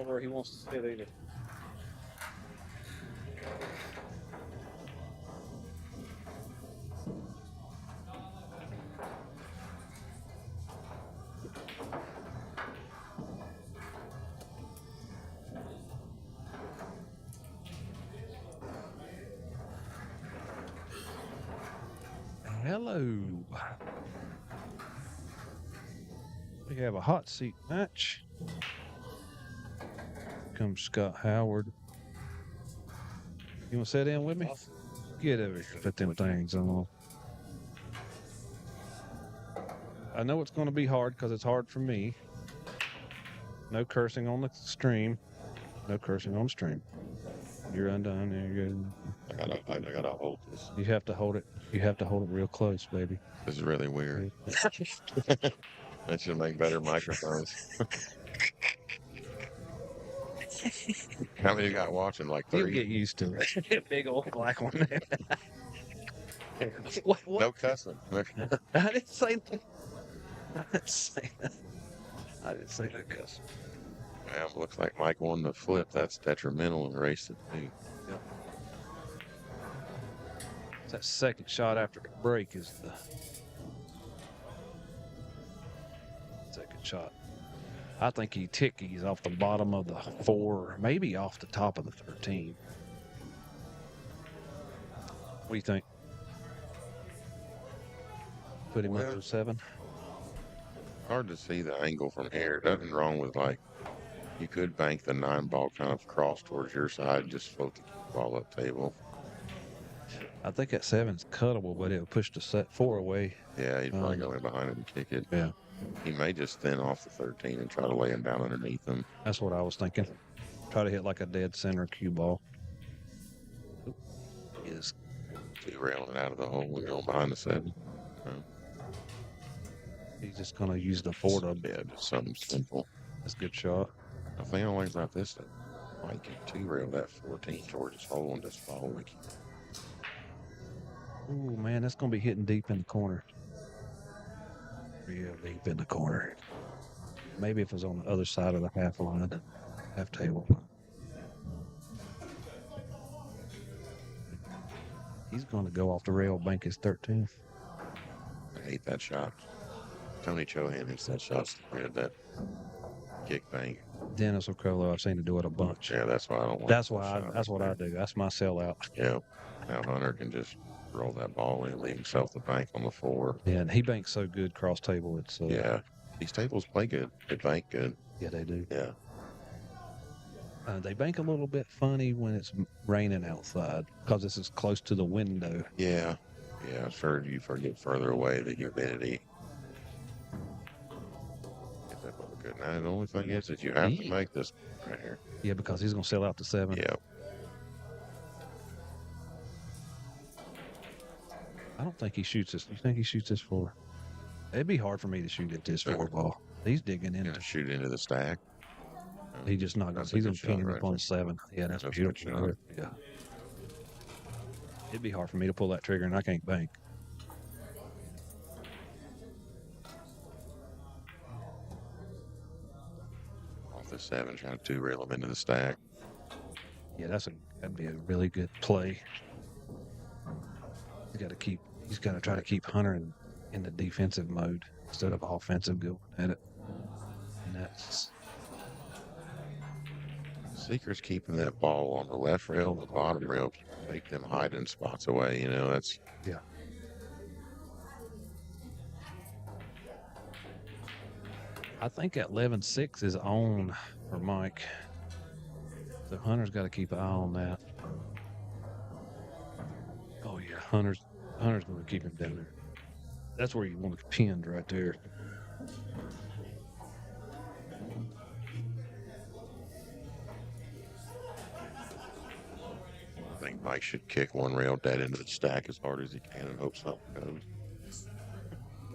where he wants to sit either. Hello. We have a hot seat match. Comes Scott Howard. You want to sit in with me? Get over here. Put them things on. I know it's going to be hard because it's hard for me. No cursing on the stream. No cursing on the stream. You're undone. You're good. I gotta hold this. You have to hold it. You have to hold it real close, baby. This is really weird. That should make better microphones. How many you got watching? Like 30? You'll get used to it. Big old black one. What? No cussing. I didn't say that. I didn't say that. I didn't say that, cuss. Yeah, looks like Mike won the flip. That's detrimental and raced it too. Yep. That second shot after the break is the second shot. I think he tickies off the bottom of the 4, maybe off the top of the 13. What do you think? Put him up to 7? Hard to see the angle from here. Nothing wrong with, like, you could bank the 9 ball kind of cross towards your side, just float the ball up table. I think that 7's cuttable, but it'll push the set 4 away. Yeah, he'd probably go in behind it and kick it. Yeah. He may just thin off the 13 and try to lay him down underneath him. That's what I was thinking. Try to hit like a dead center cue ball. Is 2 railing out of the hole and going behind the 7. He's just going to use the 4 to... Yeah, just something simple. That's a good shot. The thing I like about this, that Mike can 2-rail that 14 towards his hole and just follow it. Ooh, man, that's going to be hitting deep in the corner. Real deep in the corner. Maybe if it was on the other side of the half line, half table. He's going to go off the rail, bank his 13th. I hate that shot. Tony Chohan hits that shot. That kick bank. Dennis Ocolo, I've seen him do it a bunch. Yeah, that's why I don't want. That's why. That's what I do. That's my sellout. Yeah. Now Hunter can just roll that ball in and leave himself the bank on the 4. Yeah, and he banks so good cross table. It's yeah. These tables play good. They bank good. Yeah, they do. Yeah. They bank a little bit funny when it's raining outside because this is close to the window. Yeah. Yeah, I've heard you get further away, the humidity. Get that one good. Now, the only thing is that you have to make this right here. Yeah, because he's going to sell out to 7. Yeah. I don't think he shoots this. You think he shoots this 4? It'd be hard for me to shoot at this 4 ball. He's digging in. To shoot into the stack. He just not going to. He's going to pin him up on 7. Yeah, that's beautiful. Yeah. It'd be hard for me to pull that trigger, and I can't bank. Off the 7, trying to 2-rail him into the stack. Yeah, that'd be a really good play. He's got to try to keep Hunter in the defensive mode instead of offensive going at it. And that's... Secret's keeping that ball on the left rail, the bottom rail, make them hiding spots away. You know, that's... Yeah. I think that 11-6 is on for Mike. So Hunter's got to keep an eye on that. Oh, yeah. Hunter's going to keep him down there. That's where you want it pinned right there. I think Mike should kick 1 rail dead into the stack as hard as he can and hope something goes.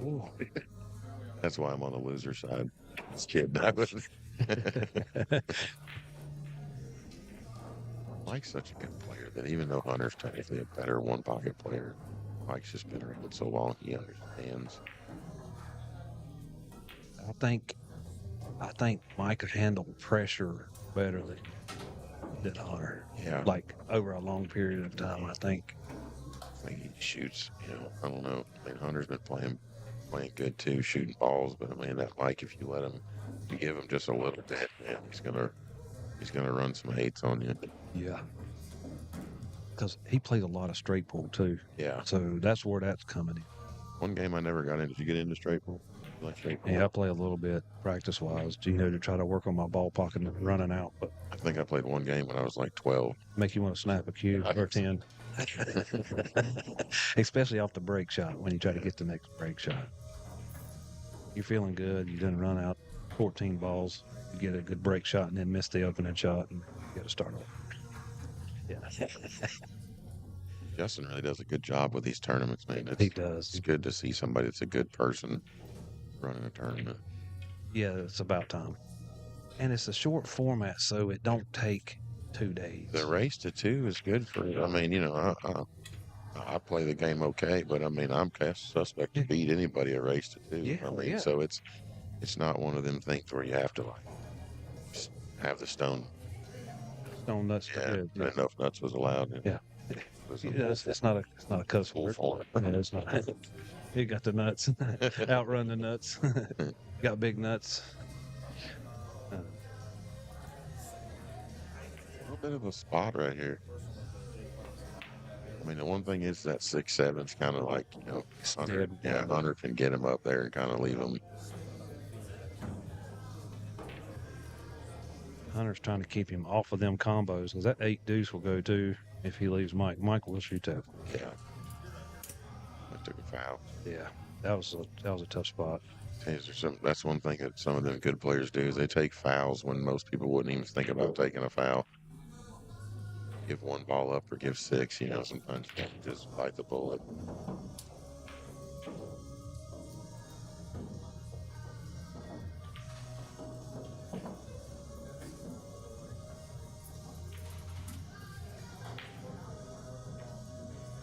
Ooh. That's why I'm on the loser side. This kid, Mike's such a good player that even though Hunter's technically a better one-pocket player, Mike's just been around so long he understands. I think I think Mike could handle pressure better than Hunter. Yeah. Like over a long period of time, I think. I think he shoots, I don't know. I mean, Hunter's been playing good too, shooting balls, but I mean, that Mike, if you let him, you give him just a little bit, man, he's gonna run some eights on you. Yeah. Because he plays a lot of straight pool too. Yeah. So that's where that's coming in. One game I never got in. Did you get into straight pool? You like straight pool? Yeah, I play a little bit practice wise, to try to work on my ball pocket and running out. But I think I played one game when I was like 12. make you want to snap a cue or 10. Especially off the break shot when you try to get the next break shot. You're feeling good. You didn't run out 14 balls. You get a good break shot and then miss the opening shot and you got to start over. Yeah. Justin really does a good job with these tournaments, man. He does. It's good to see somebody that's a good person running a tournament. Yeah, it's about time. And it's a short format, so it don't take 2 days. The race to 2 is good for, I mean, I play the game okay, but I mean, I'm cast suspect to beat anybody a race to 2. Yeah, I mean, yeah. so it's not one of them things where you have to like have the stone. Stone nuts. Yeah, I didn't know if nuts was allowed. Yeah. It's not a cuss word. Yeah, it's not. You got the nuts. Outrun the nuts. Got big nuts. A little bit of a spot right here. I mean, the one thing is that 6-7's kind of like, Hunter, Hunter can get him up there and kind of leave him. Hunter's trying to keep him off of them combos because that 8 deuce will go to if he leaves Mike. Mike will shoot that. Yeah. I took a foul. Yeah, that was a tough spot. That's one thing that some of them good players do is they take fouls when most people wouldn't even think about taking a foul. Give one ball up or give 6, sometimes you just bite the bullet.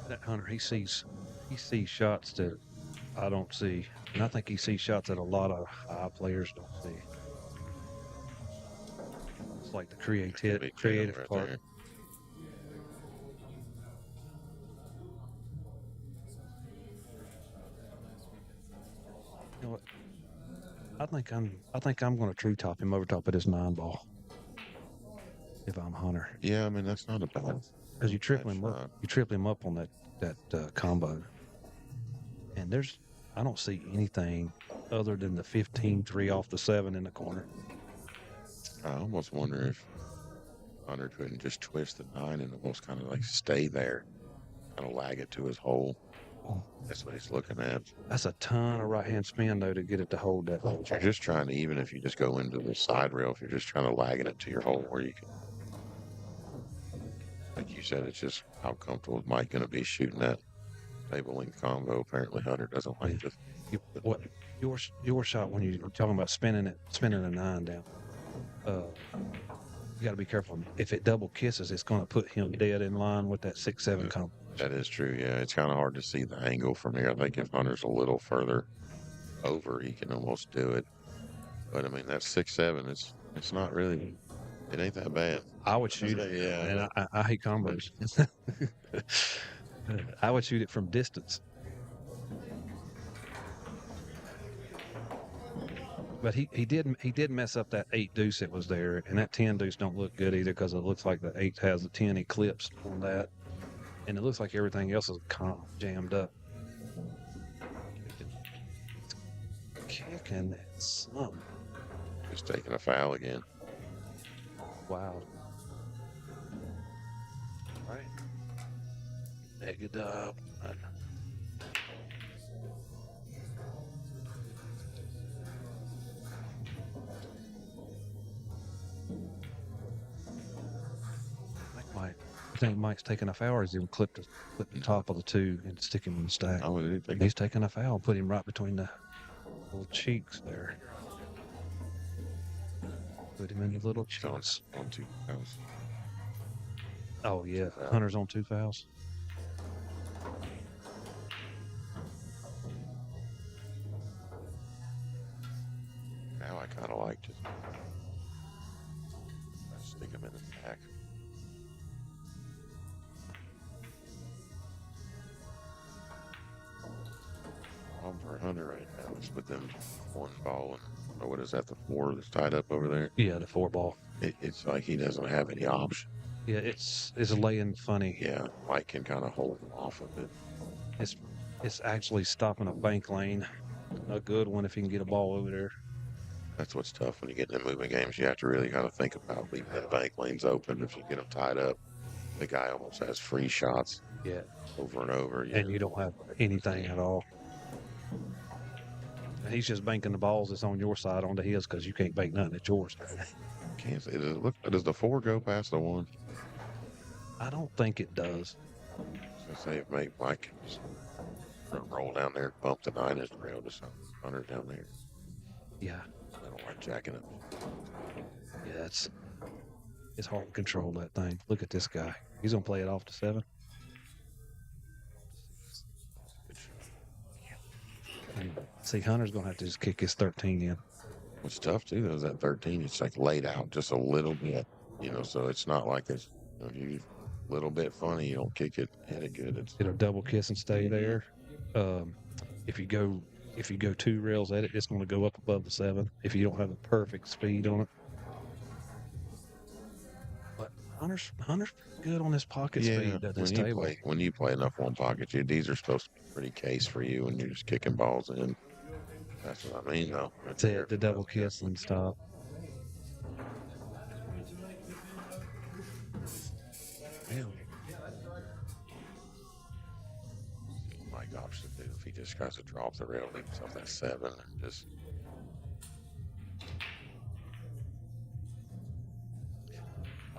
That Hunter, he sees shots that I don't see, and I think he sees shots that a lot of high players don't see. It's like the creative right part. there. You know what? I think I'm going to tree top him over top of this 9 ball. If I'm Hunter. Yeah, I mean that's not a bad. Because you triple him up. You triple him up on that combo. And I don't see anything other than the 15-3 off the 7 in the corner. I almost wonder if Hunter couldn't just twist the 9 and almost kind of like stay there, kind of lag it to his hole. That's what he's looking at. That's a ton of right-hand spin, though, to get it to hold that. You're just trying to, even if you just go into the side rail, if you're just trying to lag it to your hole where you can, like you said, it's just how comfortable is Mike going to be shooting that table length combo. Apparently Hunter doesn't like this. Your shot when you're talking about spinning a 9 down, you got to be careful. If it double kisses, it's going to put him dead in line with that 6-7 combo. That is true. Yeah, it's kind of hard to see the angle from here. I think if Hunter's a little further over, he can almost do it. But I mean, that 6-7, it's not really. It ain't that bad. I would shoot it. Yeah, and I hate combos. I would shoot it from distance. But he did mess up that 8 deuce that was there, and that 10 deuce don't look good either because it looks like the 8 has the 10 eclipsed on that, and it looks like everything else is kind of jammed up. Kicking that something. Just taking a foul again. Wow. All right. Negative. I think Mike's taking a foul, or is he going to clip the top of the 2 and stick him in the stack? He's taking a foul, put him right between the little cheeks there. Put him in the little cheeks. On 2 fouls. Oh, yeah. Hunter's on 2 fouls. Now I kind of like to stick them in the back. On for Hunter right now. It's with them one ball and what is that? The 4 that's tied up over there. Yeah, the 4 ball. It's like he doesn't have any option. Yeah, it's laying funny. Yeah, Mike can kind of hold him off of it. It's actually stopping a bank lane. A good one if he can get a ball over there. That's what's tough when you get into moving games. You have to really kind of think about leaving the bank lanes open. If you get them tied up, the guy almost has free shots. Yeah. Over and over. Yeah. And you don't have anything at all. And he's just banking the balls that's on your side onto his because you can't bank nothing at yours. Can't say. Does the 4 go past the 1? I don't think it does. So say if Mike can just roll down there, bump the 9 as rail to some 100 down there. Yeah. I don't like jacking it. Yeah, it's hard to control that thing. Look at this guy. He's gonna play it off to 7. And see, Hunter's gonna have to just kick his 13 in. What's tough too though is that 13. It's like laid out just a little bit, so it's not like it's you a little bit funny. You don't kick it, hit it good. It'll double kiss and stay there. If you go 2 rails at it, it's going to go up above the 7 if you don't have a perfect speed on it. But Hunter's good on his pocket speed at this table. When you play enough one pocket, these are supposed to be pretty case for you when you're just kicking balls in. That's what I mean, though. That's it, the double kiss and stop. My option to do if he just tries to drop the rail, leave himself that 7 and just.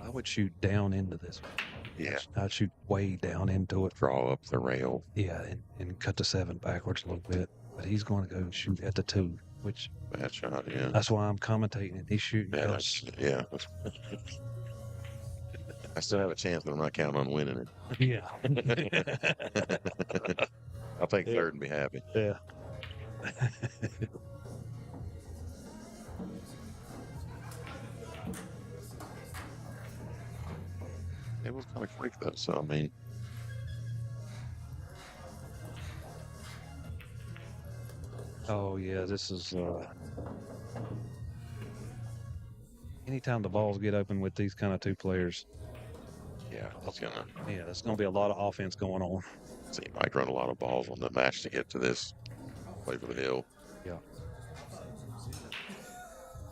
I would shoot down into this one. Yeah. I'd shoot way down into it. Draw up the rail. Yeah, and cut the 7 backwards a little bit. But he's going to go shoot at the 2, which. Bad shot, yeah. That's why I'm commentating it. He's shooting. Yeah. I still have a chance, but I'm not counting on winning it. Yeah. I'll take 3rd and be happy. Yeah. It was kind of quick though, so I mean. Oh yeah, this is. Anytime the balls get open with these kind of 2 players. Yeah, there's gonna be a lot of offense going on. So you might run a lot of balls on the match to get to this. Play for the hill. Yeah.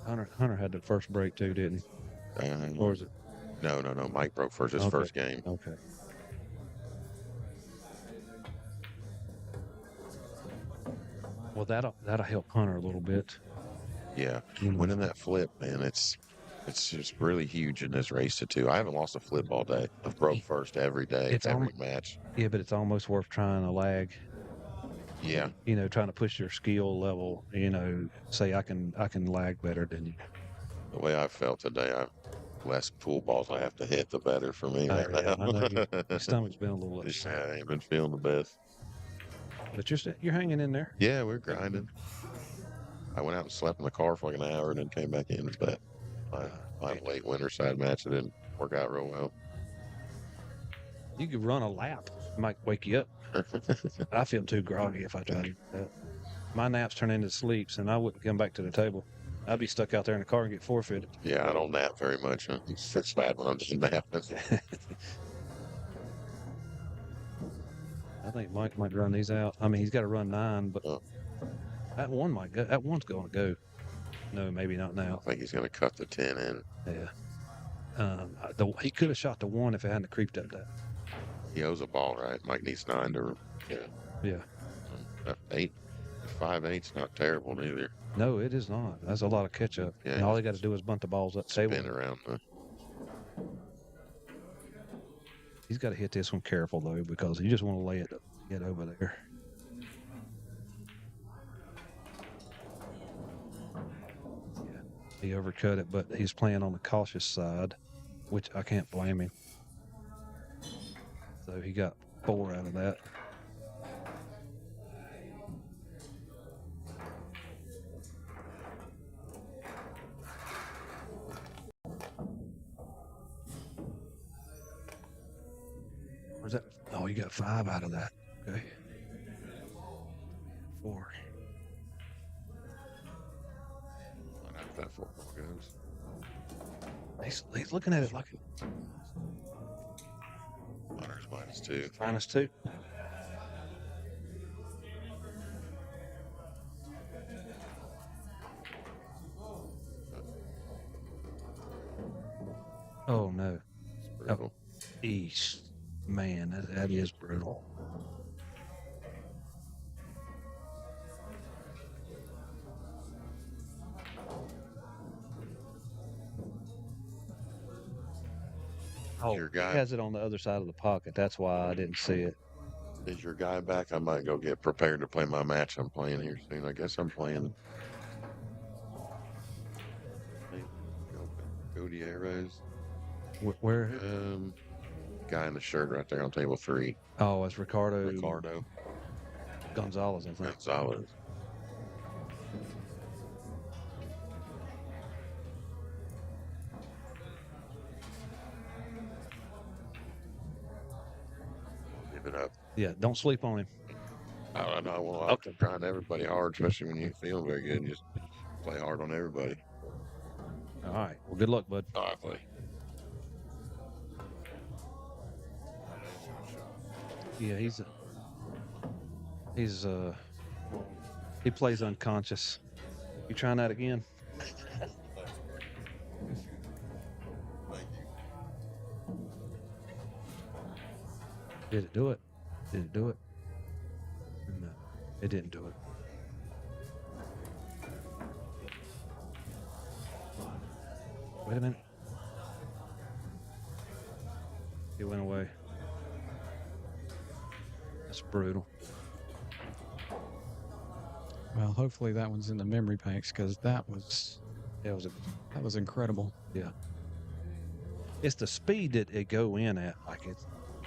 Hunter had the first break too, didn't he? Or was it? No. Mike broke his first game. Okay. Well, that'll help Hunter a little bit. Yeah, winning that flip, man, it's just really huge in this race to 2. I haven't lost a flip all day. I've broke first every day, every match. Yeah, but it's almost worth trying a lag. Yeah. Trying to push your skill level. Say I can lag better than you. The way I felt today, less pool balls I have to hit, the better for me right now. I know your stomach's been a little upset. Yeah, I ain't been feeling the best. But you're hanging in there. Yeah, we're grinding. I went out and slept in the car for like an hour and then came back in. But my late winter side match, it didn't work out real well. You could run a lap. It might wake you up. I feel too groggy if I try to do that. My naps turn into sleeps, and I wouldn't come back to the table. I'd be stuck out there in the car and get forfeited. Yeah, I don't nap very much. Huh? It's bad when I'm just napping. I think Mike might run these out. I mean, he's got to run 9, but that one might go. That one's going to go. No, maybe not now. I think he's going to cut the 10 in. Yeah. He could have shot the 1 if it hadn't creeped up that. He owes a ball, right? Mike needs 9 to. Yeah. 8. 5-8's not terrible either. No, it is not. That's a lot of catch up. Yeah. And all they got to do is bunt the balls up. Spin around. He's got to hit this one careful though, because you just want to lay it get over there. Yeah. He overcut it, but he's playing on the cautious side, which I can't blame him. So he got 4 out of that. Was that? Oh, you got 5 out of that. Okay. 4. I know if that 4 ball goes. He's looking at it like Hunter's -2. -2. Oh no. Brutal. Eesh. Man, that is brutal. Oh, Your he guy- has it on the other side of the pocket. That's why I didn't see it. Is your guy back? I might go get prepared to play my match I'm playing here soon. I guess I'm playing Gutierrez. Where? Guy in the shirt right there on table 3. Oh, it's Ricardo Gonzalez, I think. Gonzalez. Give it up. Yeah, don't sleep on him. I know. Well, I'm trying everybody hard, especially when you feel very good. Just play hard on everybody. All right. Well, good luck, bud. All right, buddy. Yeah, he plays unconscious. You trying that again? Did it do it? Did it do it? No, it didn't do it. Wait a minute. It went away. That's brutal. Well, hopefully that one's in the memory banks because that was incredible. Yeah. It's the speed that it go in at. Like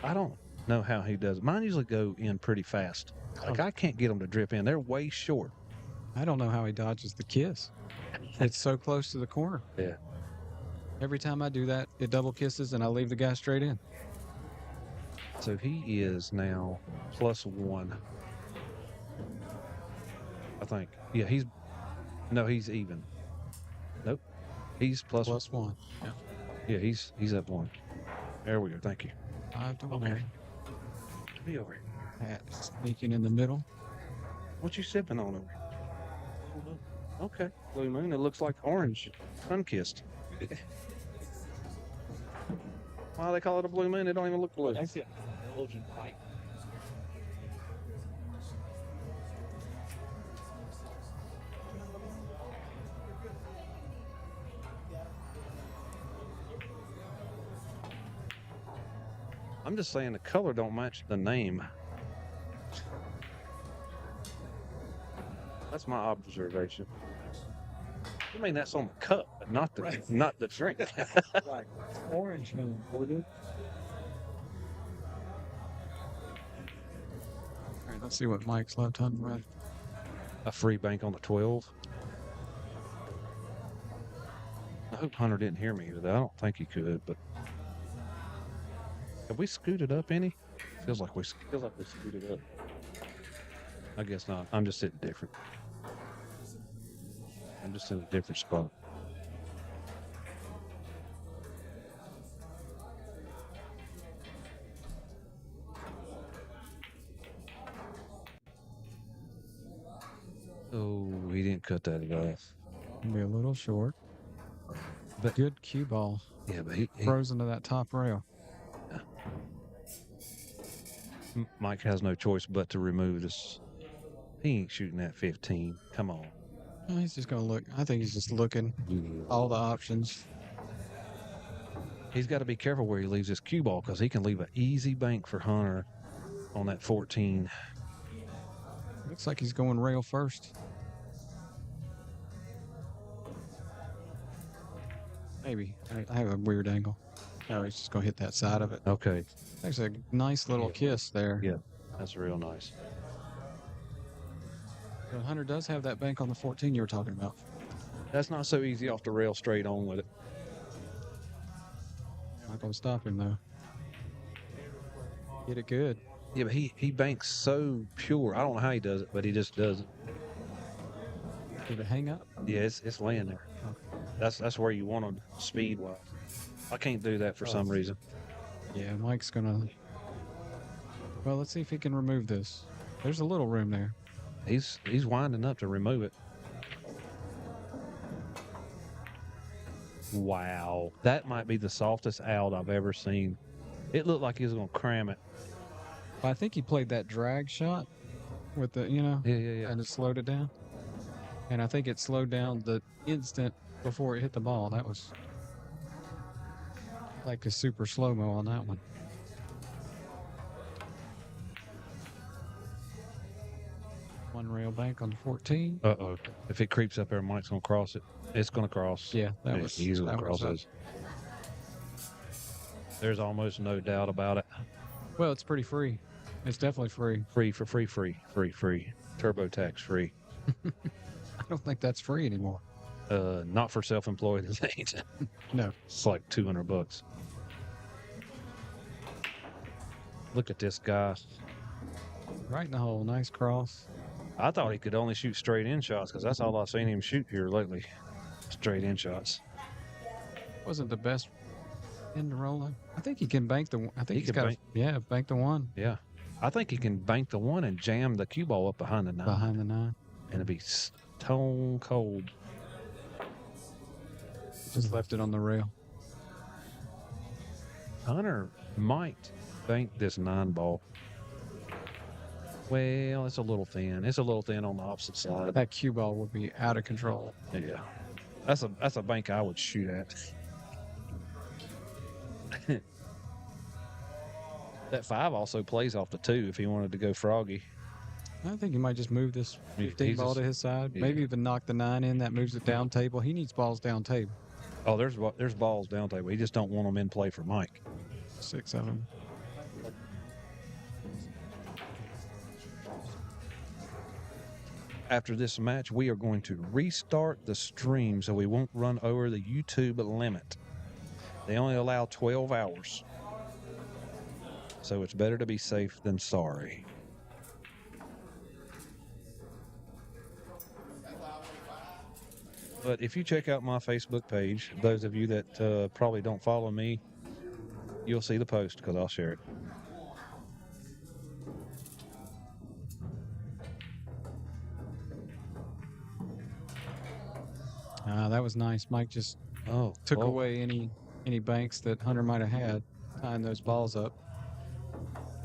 I don't know how he does it. Mine usually go in pretty fast. Like I can't get them to drip in. They're way short. I don't know how he dodges the kiss. It's so close to the corner. Yeah. Every time I do that, it double kisses and I leave the guy straight in. So he is now +1. I think. Yeah, he's even. Nope. He's +1. Yeah. Yeah, he's at 1. There we go. Thank you. 5 to 1. Come be over here. Pat sneaking in the middle. What you sipping on over here? Okay. Blue Moon. It looks like orange. Sun-kissed. Why they call it a blue moon? It don't even look blue. That's it. Belgian pipe. I'm just saying the color don't match the name. That's my observation. I mean, that's on the cup, but not the drink. Right. Orange moon. All right, let's see what Mike's left on the right. A free bank on the 12. I hope Hunter didn't hear me today. I don't think he could, but have we scooted up any? Feels like we scooted up. I guess not. I'm just sitting different. I'm just in a different spot. Oh, he didn't cut that off. Be a little short. But good cue ball. Yeah, but he Froze into that top rail. Mike has no choice but to remove this. He ain't shooting that 15. Come on. Oh, he's just going to look. I think he's just looking all the options. He's got to be careful where he leaves his cue ball because he can leave an easy bank for Hunter on that 14. Looks like he's going rail first. Maybe. I have a weird angle. Oh, he's just going to hit that side of it. Okay. There's a nice little kiss there. Yeah, that's real nice. So Hunter does have that bank on the 14 you were talking about. That's not so easy off the rail straight on with it. Not going to stop him, though. Get it good. Yeah, but he banks so pure. I don't know how he does it, but he just does it. Did it hang up? Yeah, it's laying there. That's where you want him speed wise. I can't do that for some reason. Yeah, Mike's gonna. Well, let's see if he can remove this. There's a little room there. He's winding up to remove it. Wow, that might be the softest out I've ever seen. It looked like he was gonna cram it. I think he played that drag shot with the, you know, Yeah. and it slowed it down. And I think it slowed down the instant before it hit the ball. That was like a super slow-mo on that one. One rail bank on 14. Uh-oh. If it creeps up there, Mike's gonna cross it. It's gonna cross. Yeah, that Yeah, was he's gonna that cross was it. There's almost no doubt about it. well, it's pretty free. It's definitely free. Free. TurboTax free. I don't think that's free anymore. Not for self-employed. It ain't. No. It's like $200. Look at this guy. Right in the hole. Nice cross. I thought he could only shoot straight in shots because that's all I've seen him shoot here lately. Straight in shots. Wasn't the best end roller. I think he can bank the. I think He he's can got. Bank the one Yeah. I think he can bank the one and jam the cue ball up behind the nine. behind the 9. And it'd be stone cold. Just left it on the rail. Hunter might bank this 9 ball. Well, it's a little thin. It's a little thin on the opposite side. That cue ball would be out of control. Yeah. That's a bank I would shoot at. That 5 also plays off the 2 if he wanted to go froggy. I think he might just move this 15 He's ball just- to his side. yeah. Maybe even knock the 9 in. That moves it down table. He needs balls down table. Oh, there's balls down table. He just don't want them in play for Mike. 6 of them. After this match, we are going to restart the stream so we won't run over the YouTube limit. They only allow 12 hours. So it's better to be safe than sorry. But if you check out my Facebook page, those of you that probably don't follow me, you'll see the post because I'll share it. That was nice. Mike just took away any banks that Hunter might have had, tying those balls up.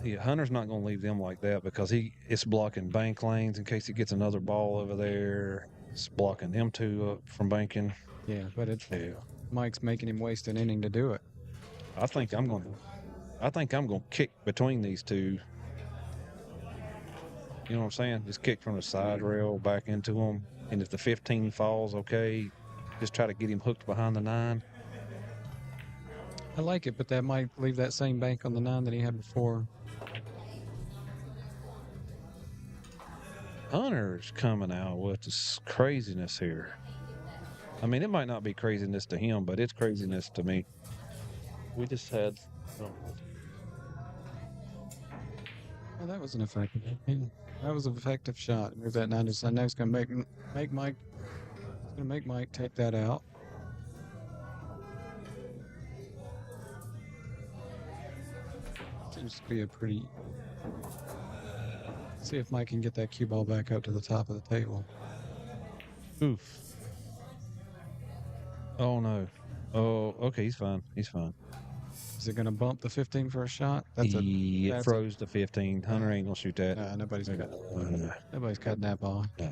Yeah, Hunter's not going to leave them like that because it's blocking bank lanes in case he gets another ball over there. It's blocking them two up from banking. Yeah, but Yeah. Mike's making him waste an inning to do it. I think I'm going to kick between these two. You know what I'm saying? Just kick from the side rail back into them. And if the 15 falls, okay, just try to get him hooked behind the 9. I like it, but that might leave that same bank on the 9 that he had before. Hunter's coming out with this craziness here. I mean, it might not be craziness to him, but it's craziness to me. We just had... Well, that was an effective. Yeah, that was an effective shot. Move that 9 to side. Now he's going to make Mike. He's going to make Mike take that out. Seems to be a pretty. See if Mike can get that cue ball back up to the top of the table. Oof. Oh, no. Oh, okay, he's fine. He's fine. Is it going to bump the 15 for a shot? That's It froze to 15. Hunter ain't going to shoot that. Nah, nobody's Nah. cutting that ball. Nah.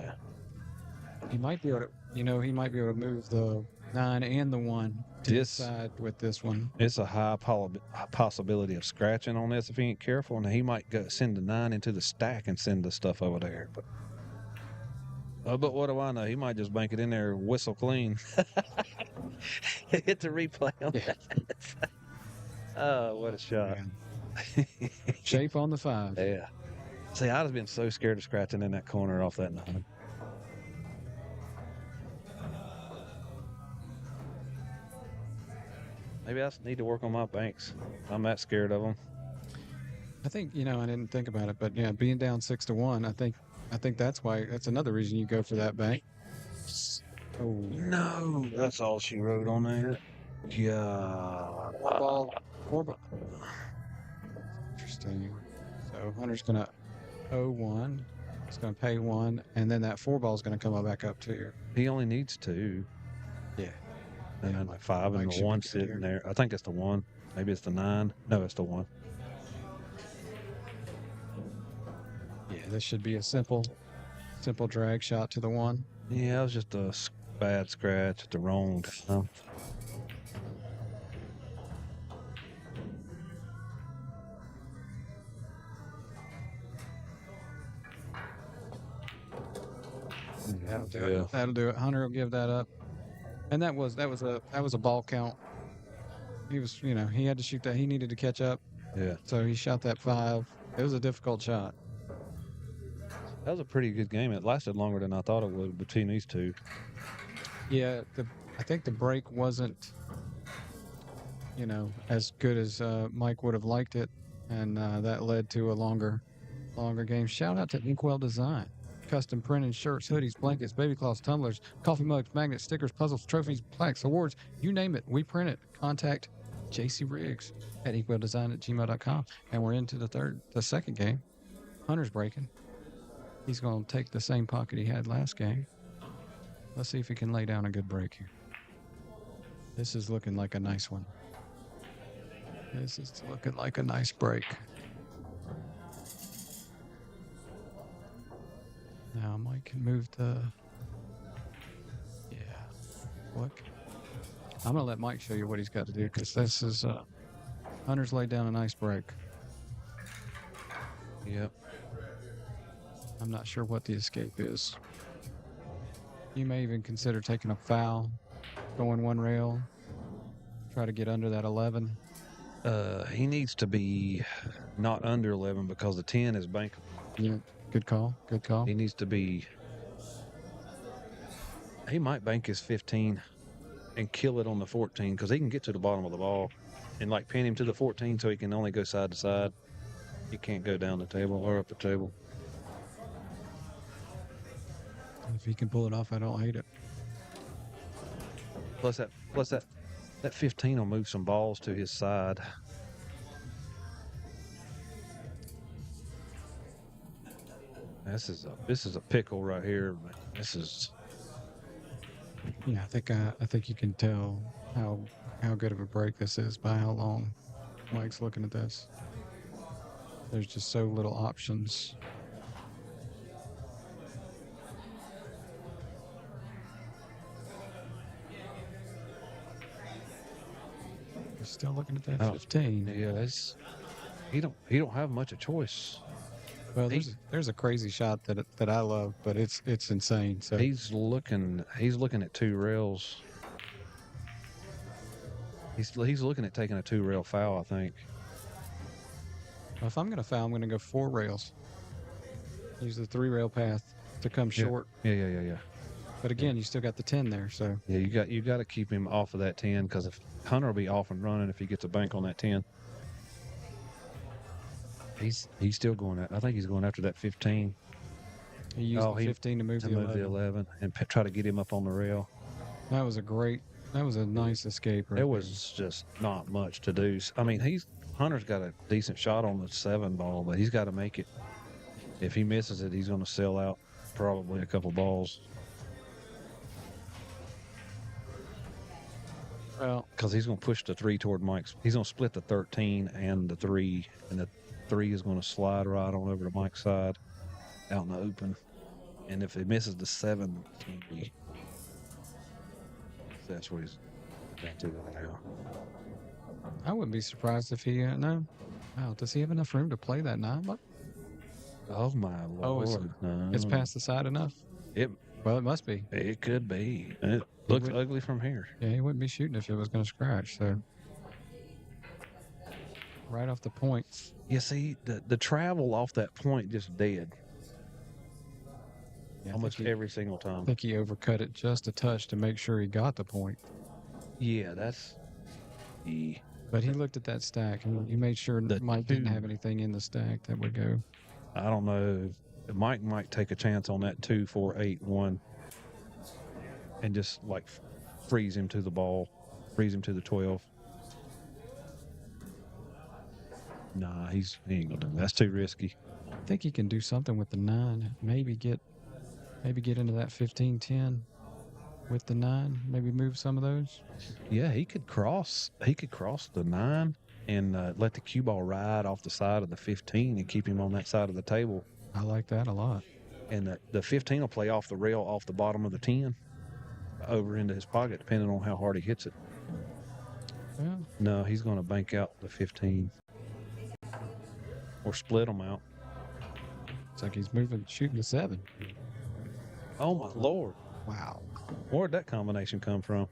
He might be able to, he might be able to move the 9 and the 1 to the This- side with this one. It's a high possibility of scratching on this if he ain't careful, and he might send the 9 into the stack and send the stuff over there. But what do I know? He might just bank it in there, whistle clean. Hit the replay on that. Oh, what a shot! Shape on the 5. Yeah. See, I'd have been so scared of scratching in that corner off that 9. Maybe I need to work on my banks. I'm that scared of them. I think, I didn't think about it, but yeah, being down 6-1, I think that's why, that's another reason you go for that bank. Oh, No, that's all she wrote on there. Yeah. four ball. Interesting. So Hunter's gonna 0-1. It's gonna pay 1, and then that 4 ball is gonna come back up to you. He only needs 2. Yeah. And Yeah, then Mike- 5 and Mike the should be 1 good sitting here. there. I think it's the 1. Maybe it's the 9. No, it's the 1. Yeah, this should be a simple drag shot to the 1. Yeah, it was just a bad scratch at the wrong time. That'll do Yeah. it. That'll do it. Hunter will give that up. And that was a ball count. He was, he had to shoot that. He needed to catch up. Yeah. So he shot that 5. It was a difficult shot. That was a pretty good game. It lasted longer than I thought it would between these two. Yeah, I think the break wasn't, as good as Mike would have liked it, and that led to a longer game. Shout out to InkWell Design. Custom printed shirts, hoodies, blankets, baby cloths, tumblers, coffee mugs, magnets, stickers, puzzles, trophies, plaques, awards, you name it. We print it. Contact JC Riggs at inkwelldesign@gmail.com. And we're into the second game. Hunter's breaking. He's going to take the same pocket he had last game. Let's see if he can lay down a good break here. This is looking like a nice one. This is looking like a nice break. Now Mike can move the... Yeah. Look. I'm going to let Mike show you what he's got to do, because this is... Hunter's laid down a nice break. Yep. I'm not sure what the escape is. You may even consider taking a foul, going 1 rail, try to get under that 11. He needs to be not under 11 because the 10 is bankable. Yeah, good call. Good call. He needs to be... He might bank his 15 and kill it on the 14 because he can get to the bottom of the ball and like pin him to the 14 so he can only go side to side. He can't go down the table or up the table. If he can pull it off, I don't hate it. Plus that 15 will move some balls to his side. This is a pickle right here. This is... Yeah, I think you can tell how good of a break this is by how long Mike's looking at this. There's just so little options. He's still looking at that Oh, 15. Yeah, he don't have much of choice. Well, there's a crazy shot that I love, but it's insane. So He's looking at 2 rails. He's looking at taking a 2 rail foul, I think. if I'm gonna foul, I'm gonna go 4 rails. Use the 3 rail path to come short. Yeah. But again, you still got the 10 there. So Yeah, you got to keep him off of that 10 because if Hunter will be off and running if he gets a bank on that 10. He's still going at. I think he's going after that 15 he used the 15 to move to the move 11. the 11 and try to get him up on the rail. That was a nice escape. Right There was just not much to do. I mean, Hunter's got a decent shot on the 7 ball, but he's got to make it. If he misses it, he's going to sell out probably a couple balls. Well, Because he's going to push the 3 toward Mike's. He's going to split the 13 and the 3, and the 3 is going to slide right on over to Mike's side out in the open. And if he misses the 7, that's what he's back to now. I wouldn't be surprised if he no. Wow, does he have enough room to play that 9? Oh my Lord! It's past the side enough. Well, it must be. It could be. It looks ugly from here. Yeah, he wouldn't be shooting if it was going to scratch. So right off the point. You see, the travel off that point just dead. Yeah, Almost every single I time. think he overcut it just a touch to make sure he got the point. Yeah, that's But he looked at that stack and he made sure The Mike didn't two- have anything in the stack that would go. I don't know. Mike might take a chance on that 2, 4, 8, 1 and just like freeze him to the ball, freeze him to the 12. Nah, he ain't gonna do that. That's too risky. I think he can do something with the 9. Maybe get into that 15-10 with the 9. Maybe move some of those. Yeah, he could cross. He could cross the 9 and let the cue ball ride off the side of the 15 and keep him on that side of the table. I like that a lot. And the 15 will play off the rail, off the bottom of the 10, over into his pocket, depending on how hard he hits it. Yeah. No, he's going to bank out the 15 or split them out. It's like he's shooting the 7. Oh my Lord! Wow. Where'd that combination come from?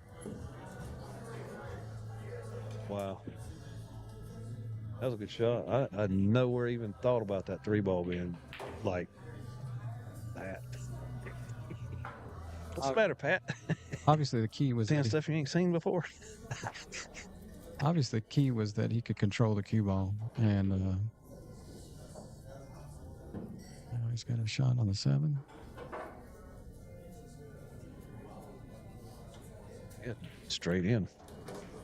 Wow, that was a good shot. I nowhere even thought about that 3-ball being like that. What's the matter, Pat? Obviously, the key was Seeing that stuff you ain't seen before. obviously the key was that he could control the cue ball, and now he's got a shot on the 7. Yeah, straight in.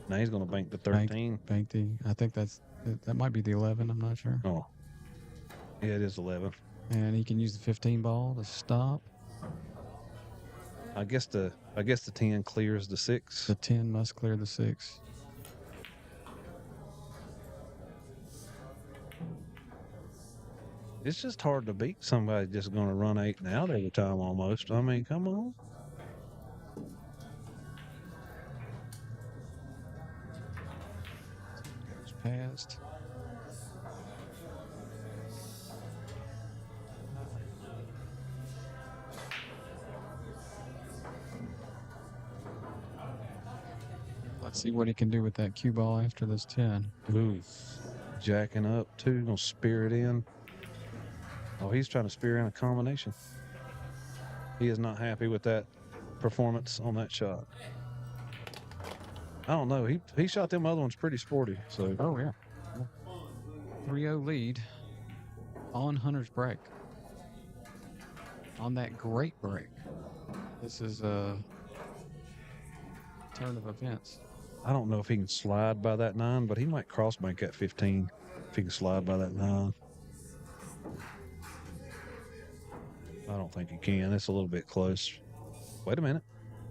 Now he's going to bank the 13. Bank the. I think that might be the 11. I'm not sure. Oh, yeah, it is 11. And he can use the 15 ball to stop. I guess the 10 clears the 6. The 10 must clear the 6. It's just hard to beat somebody just going to run 8 and out every time almost. I mean, come on. Goes past. Let's see what he can do with that cue ball after this 10. Ooh, jacking up too. Gonna spear it in. Oh, he's trying to spear in a combination. He is not happy with that performance on that shot. I don't know. He shot them other ones pretty sporty. So Oh, yeah. 3-0 lead on Hunter's break. On that great break. This is a turn of events. I don't know if he can slide by that 9, but he might cross bank that 15 if he can slide by that 9. I don't think he can. It's a little bit close. Wait a minute.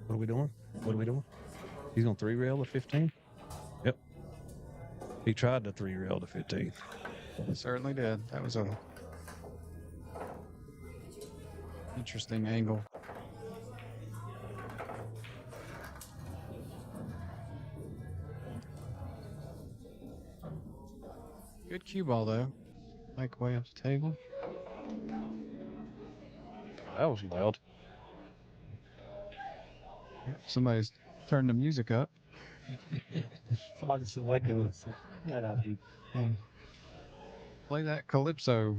What are we doing? What are we doing? He's going to 3-rail the 15? Yep. He tried to 3-rail the 15. It certainly did. That was a interesting angle. Good cue ball, though. Make way up the table. That was wild. Somebody's turned the music up. Play that calypso.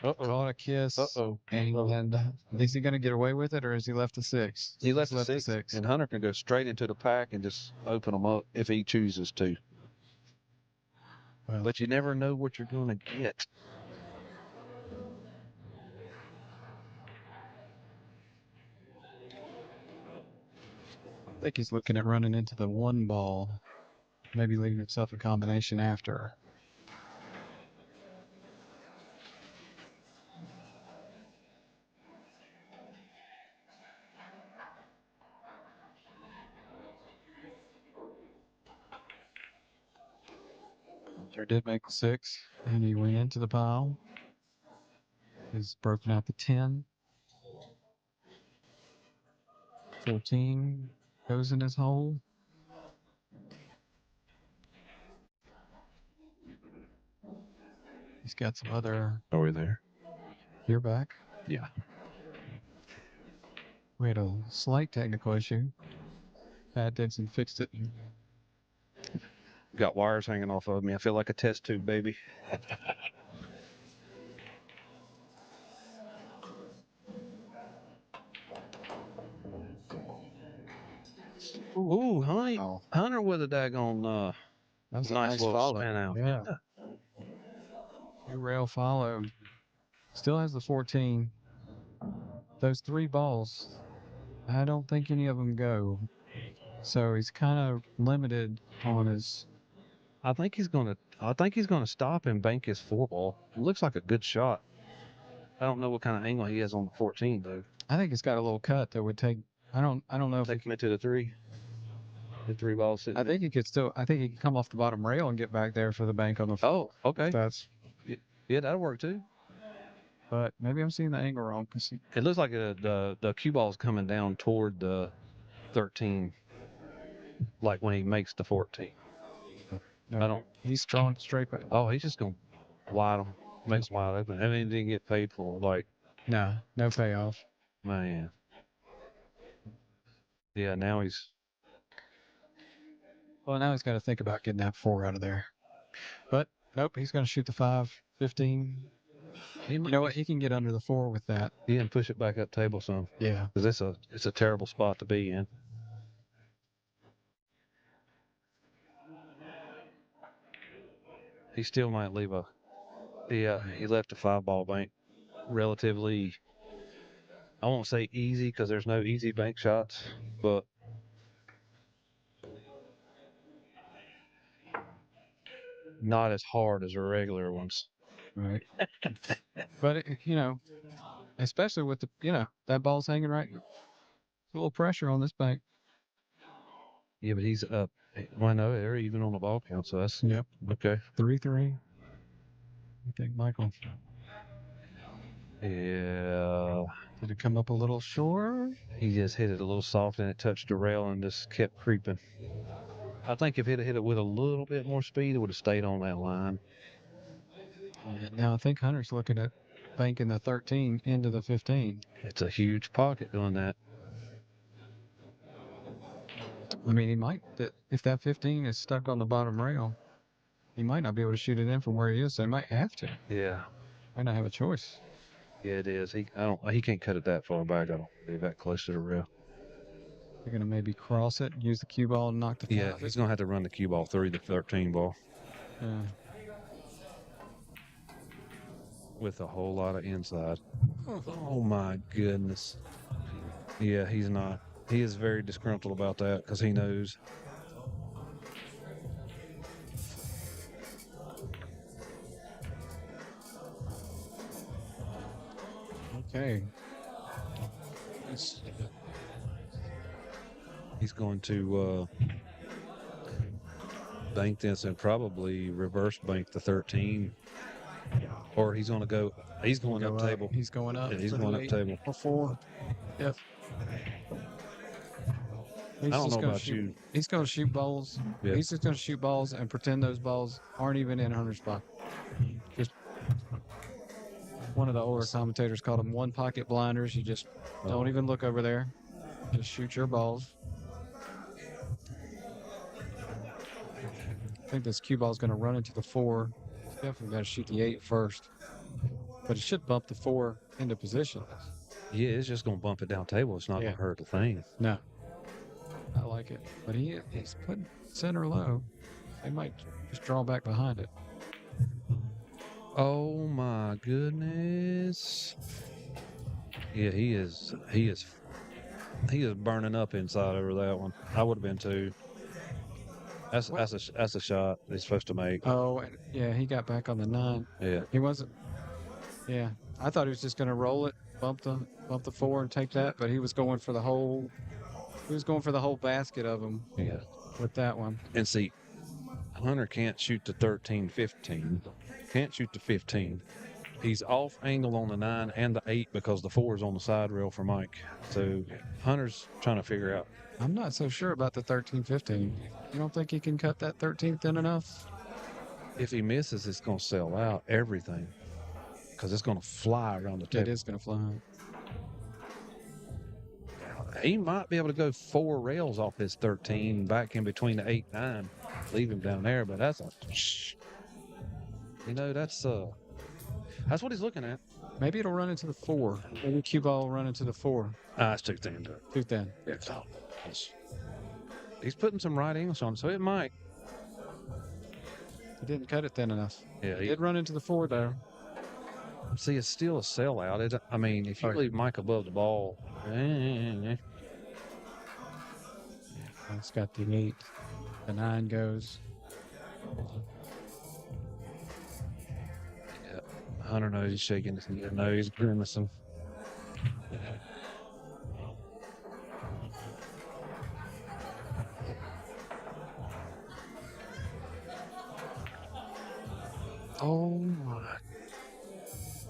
Caught a kiss. And is he going to get away with it, or is he left the 6? He left He's the 6, and Hunter can go straight into the pack and just open them up if he chooses to. Well, But you never know what you're going to get. I think he's looking at running into the 1 ball, maybe leaving himself a combination after. Hunter did make the 6, and he went into the pile. He's broken out the 10. 14 goes in his hole. He's got some other. Are we there? You're back. Yeah. We had a slight technical issue. Pat Dixon fixed it. Got wires hanging off of me. I feel like a test tube, baby. Ooh, Oh, Hunter with a daggone that was a nice nice little follow. spin out. Yeah. New rail follow. Still has the 14. Those 3 balls, I don't think any of them go. So he's kind of limited on his. I think he's gonna stop and bank his 4 ball. It looks like a good shot. I don't know what kind of angle he has on the 14 though. I think it's got a little cut that would take. I don't know if Take him into the 3. The 3 balls sitting. I think he could still. I think he could come off the bottom rail and get back there for the bank on the. Oh, okay. That's. Yeah, that'll work too. But maybe I'm seeing the angle wrong. It looks like the cue ball's coming down toward the 13, like when he makes the 14. No, I don't. He's throwing straight back. Oh, he's just gonna wide him, make him wide open. I mean, he didn't get paid for it. Like, No payoff. man. Yeah, now he's. Well, now he's got to think about getting that 4 out of there. But nope, he's going to shoot the 5, 15. You know what? He can get under the 4 with that. Yeah, and push it back up table some. Yeah. Because it's a terrible spot to be in. He still might leave a. Yeah, he left a 5 ball bank relatively. I won't say easy because there's no easy bank shots, but not as hard as the regular ones. Right. But especially with that ball's hanging right. A little pressure on this bank. Yeah, but he's up. Well, no, they're even on the ball count, so that's Yep. okay. 3-3. I think Michael. Yeah. Did it come up a little short? He just hit it a little soft and it touched the rail and just kept creeping. I think if he'd have hit it with a little bit more speed, it would have stayed on that line. Now I think Hunter's looking at banking the 13 into the 15. It's a huge pocket doing that. I mean, he might, if that 15 is stuck on the bottom rail, he might not be able to shoot it in from where he is, so he might have to. Yeah. Might not have a choice. Yeah, it is. He can't cut it that far back. I don't believe that close to the rail. You're gonna maybe cross it, use the cue ball, and knock the. Yeah, he's gonna have to run the cue ball through the 13 ball. Yeah. With a whole lot of inside. Oh my goodness. Yeah, he's not. He is very disgruntled about that because he knows. Okay. He's going to bank this and probably reverse bank the 13. Or he's going to go. He's going up table. He's going up. Yeah, he's going up table. Or 4. Yep. I don't know about you. He's going to shoot balls. Yeah. He's just going to shoot balls and pretend those balls aren't even in Hunter's pocket. Just one of the older commentators called them one pocket blinders. You just don't even look over there. Just shoot your balls. I think this cue ball is going to run into the 4. Definitely got to shoot the 8 first. But it should bump the 4 into position. Yeah, it's just going to bump it down table. It's not going to hurt the thing. No. I like it. But he's putting center low. They might just draw back behind it. Oh my goodness. Yeah, he is burning up inside over that one. I would have been too. That's a shot he's supposed to make. Oh, and yeah, he got back on the 9. Yeah. He wasn't. Yeah, I thought he was just going to roll it, bump the 4 and take that, but he was going for the whole. He was going for the whole basket of them. Yeah. With that one. And see, Hunter can't shoot the 13, 15. Can't shoot the 15. He's off angle on the 9 and the 8 because the 4 is on the side rail for Mike. So Hunter's trying to figure out. I'm not so sure about the 13, 15. You don't think he can cut that 13th in enough? If he misses, it's going to sell out everything because it's going to fly around the table. It is going to fly. He might be able to go 4 rails off his 13 back in between the 8 and 9. Leave him down there, but that's that's what he's looking at. Maybe it'll run into the 4. Maybe cue ball will run into the 4. It's too thin. Too thin. Yeah. He's putting some right angles on, so it might. He didn't cut it thin enough. Yeah, He did run into the 4 though. see, it's still a sellout. I mean, if you Oh, yeah. leave Mike above the ball, It's got the 8. The 9 goes. yeah, Hunter knows he's shaking his head. No, he's grimacing. Oh my.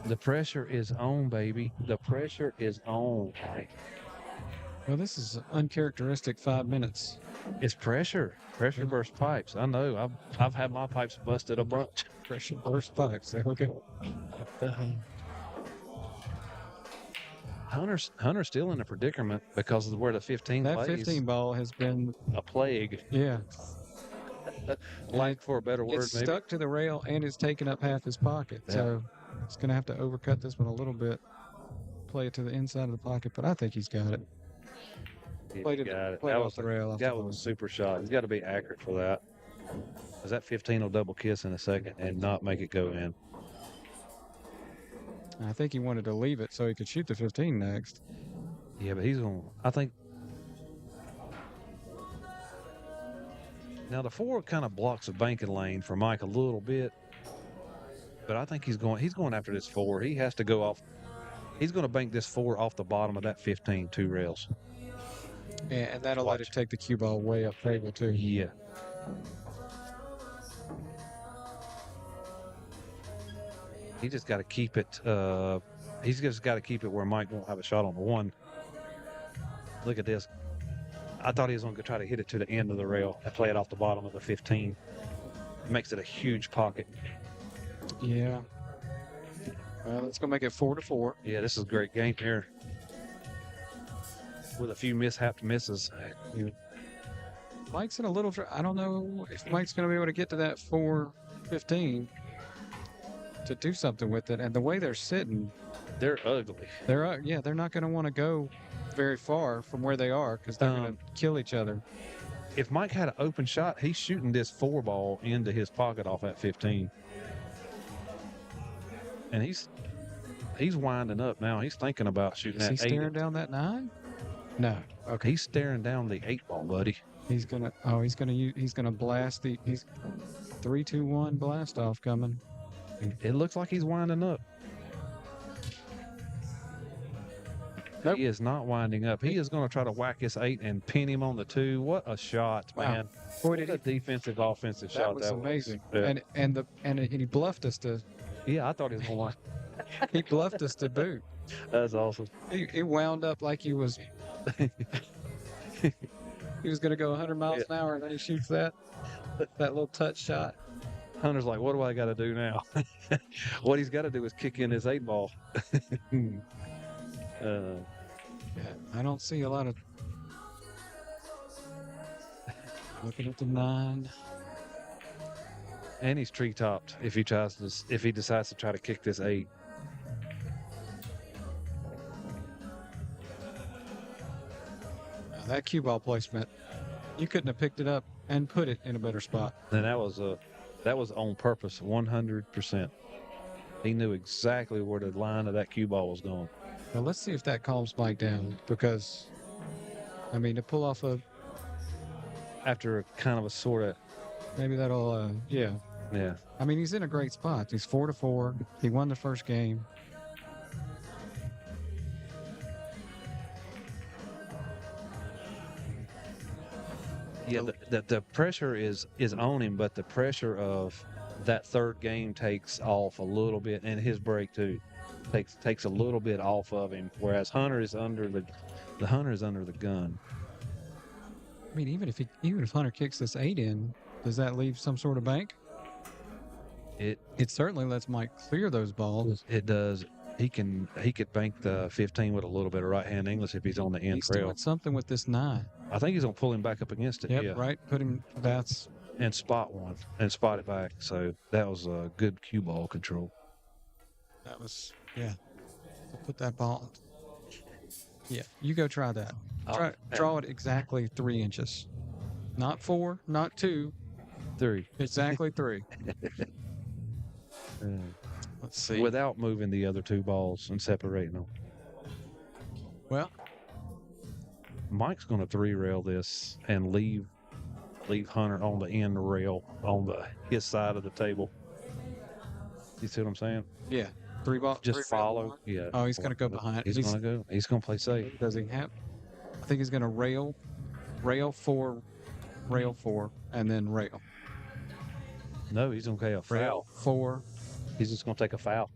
The pressure is on, baby. The pressure is on. Well, this is uncharacteristic 5 minutes. It's pressure. Pressure burst pipes. I know. I've had my pipes busted a bunch. Pressure burst pipes. There we go. Hunter's still in a predicament because of where the 15 That plays. 15 ball has been, A plague. yeah. Like for a better word, It's maybe. stuck to the rail and it's taken up half his pocket. Yeah. So it's going to have to overcut this one a little bit. Play it to the inside of the pocket, but I think he's got it. He Played it, got it. played That off was the rail. that was a super shot. He's got to be accurate for that. Because that 15 will double kiss in a second and not make it go in. I think he wanted to leave it so he could shoot the 15 next. Yeah, but he's going to, I think. Now, the 4 kind of blocks the banking lane for Mike a little bit. But I think he's going after this 4. He has to go off. He's going to bank this 4 off the bottom of that 15, 2 rails. Yeah, and that'll let Watch. it take the cue ball way up table too. Yeah. He just got to keep it. He's just got to keep it where Mike won't have a shot on the 1. Look at this. I thought he was going to try to hit it to the end of the rail and play it off the bottom of the 15. Makes it a huge pocket. Yeah. Well, it's gonna make it 4-4. Yeah, this is a great game here. With a few mishapped misses. Mike's in a little. I don't know if Mike's gonna be able to get to that 4-15 to do something with it. And the way they're sitting, They're ugly. they're not gonna want to go very far from where they are because they're gonna kill each other. If Mike had an open shot, he's shooting this 4 ball into his pocket off that 15. And he's winding up now. He's thinking about shooting Is that he 8. staring down that 9? No. Okay. He's staring down the 8 ball, buddy. He's gonna blast the. He's 3-2-1 blast off coming. It looks like he's winding up. Nope. He is not winding up. He is going to try to whack this 8 and pin him on the 2. What a shot, Wow. man! Boy, What did a defensive, offensive that shot was that amazing. Yeah. And he bluffed us to. Yeah, I thought he was going to. He bluffed us to boot. That's awesome. He wound up like he was. He was going to go 100 miles an hour, and then he shoots that little touch shot. Hunter's like, what do I got to do now? What he's got to do is kick in his 8 ball. Yeah, I don't see a lot of. Looking at the 9. And he's tree topped if he decides to try to kick this 8. That cue ball placement, you couldn't have picked it up and put it in a better spot. And that was on purpose, 100%. He knew exactly where the line of that cue ball was going. Well, let's see if that calms Mike down because, I mean, to pull off After a kind of a sort of, maybe that'll, yeah. yeah. I mean, he's in a great spot. He's 4-4. He won the first game. Yeah, the pressure is on him, but the pressure of that 3rd game takes off a little bit, and his break too takes a little bit off of him. Whereas Hunter is under the Hunter is under the gun. I mean, even if Hunter kicks this 8 in, does that leave some sort of bank? It certainly lets Mike clear those balls. it does. He could bank the 15 with a little bit of right hand English if he's on the end He's rail. doing something with this 9. I think he's gonna pull him back up against it. Yep, Yeah, right. Put him. That's and spot it back. So that was a good cue ball control. That was, yeah. Put that ball. Yeah, you go try that. Oh, Draw it exactly 3 inches. Not 4, not 2, 3. exactly 3. Uh, Let's see. without moving the other 2 balls and separating them. Well, Mike's going to 3-rail this and leave Hunter on the end rail on his side of the table. You see what I'm saying? yeah. 3 ball. Just 3 follow. ball. Yeah. Oh, he's going to go behind. He's going to go. He's going to play safe. Does he have? I think he's going to rail 4, and then rail. No, he's going to take a Rail foul. 4. He's just going to take a foul.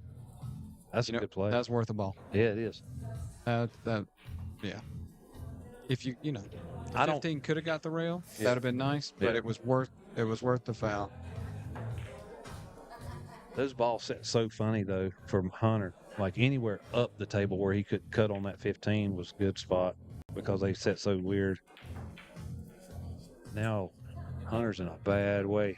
That's a good play. That's worth a ball. Yeah, it is. Yeah. If the I don't- 15 could have got the rail, Yeah. that'd have been nice, but Yeah. it was worth the foul. Those balls set so funny though from Hunter. Like anywhere up the table where he could cut on that 15 was a good spot because they set so weird. Now Hunter's in a bad way.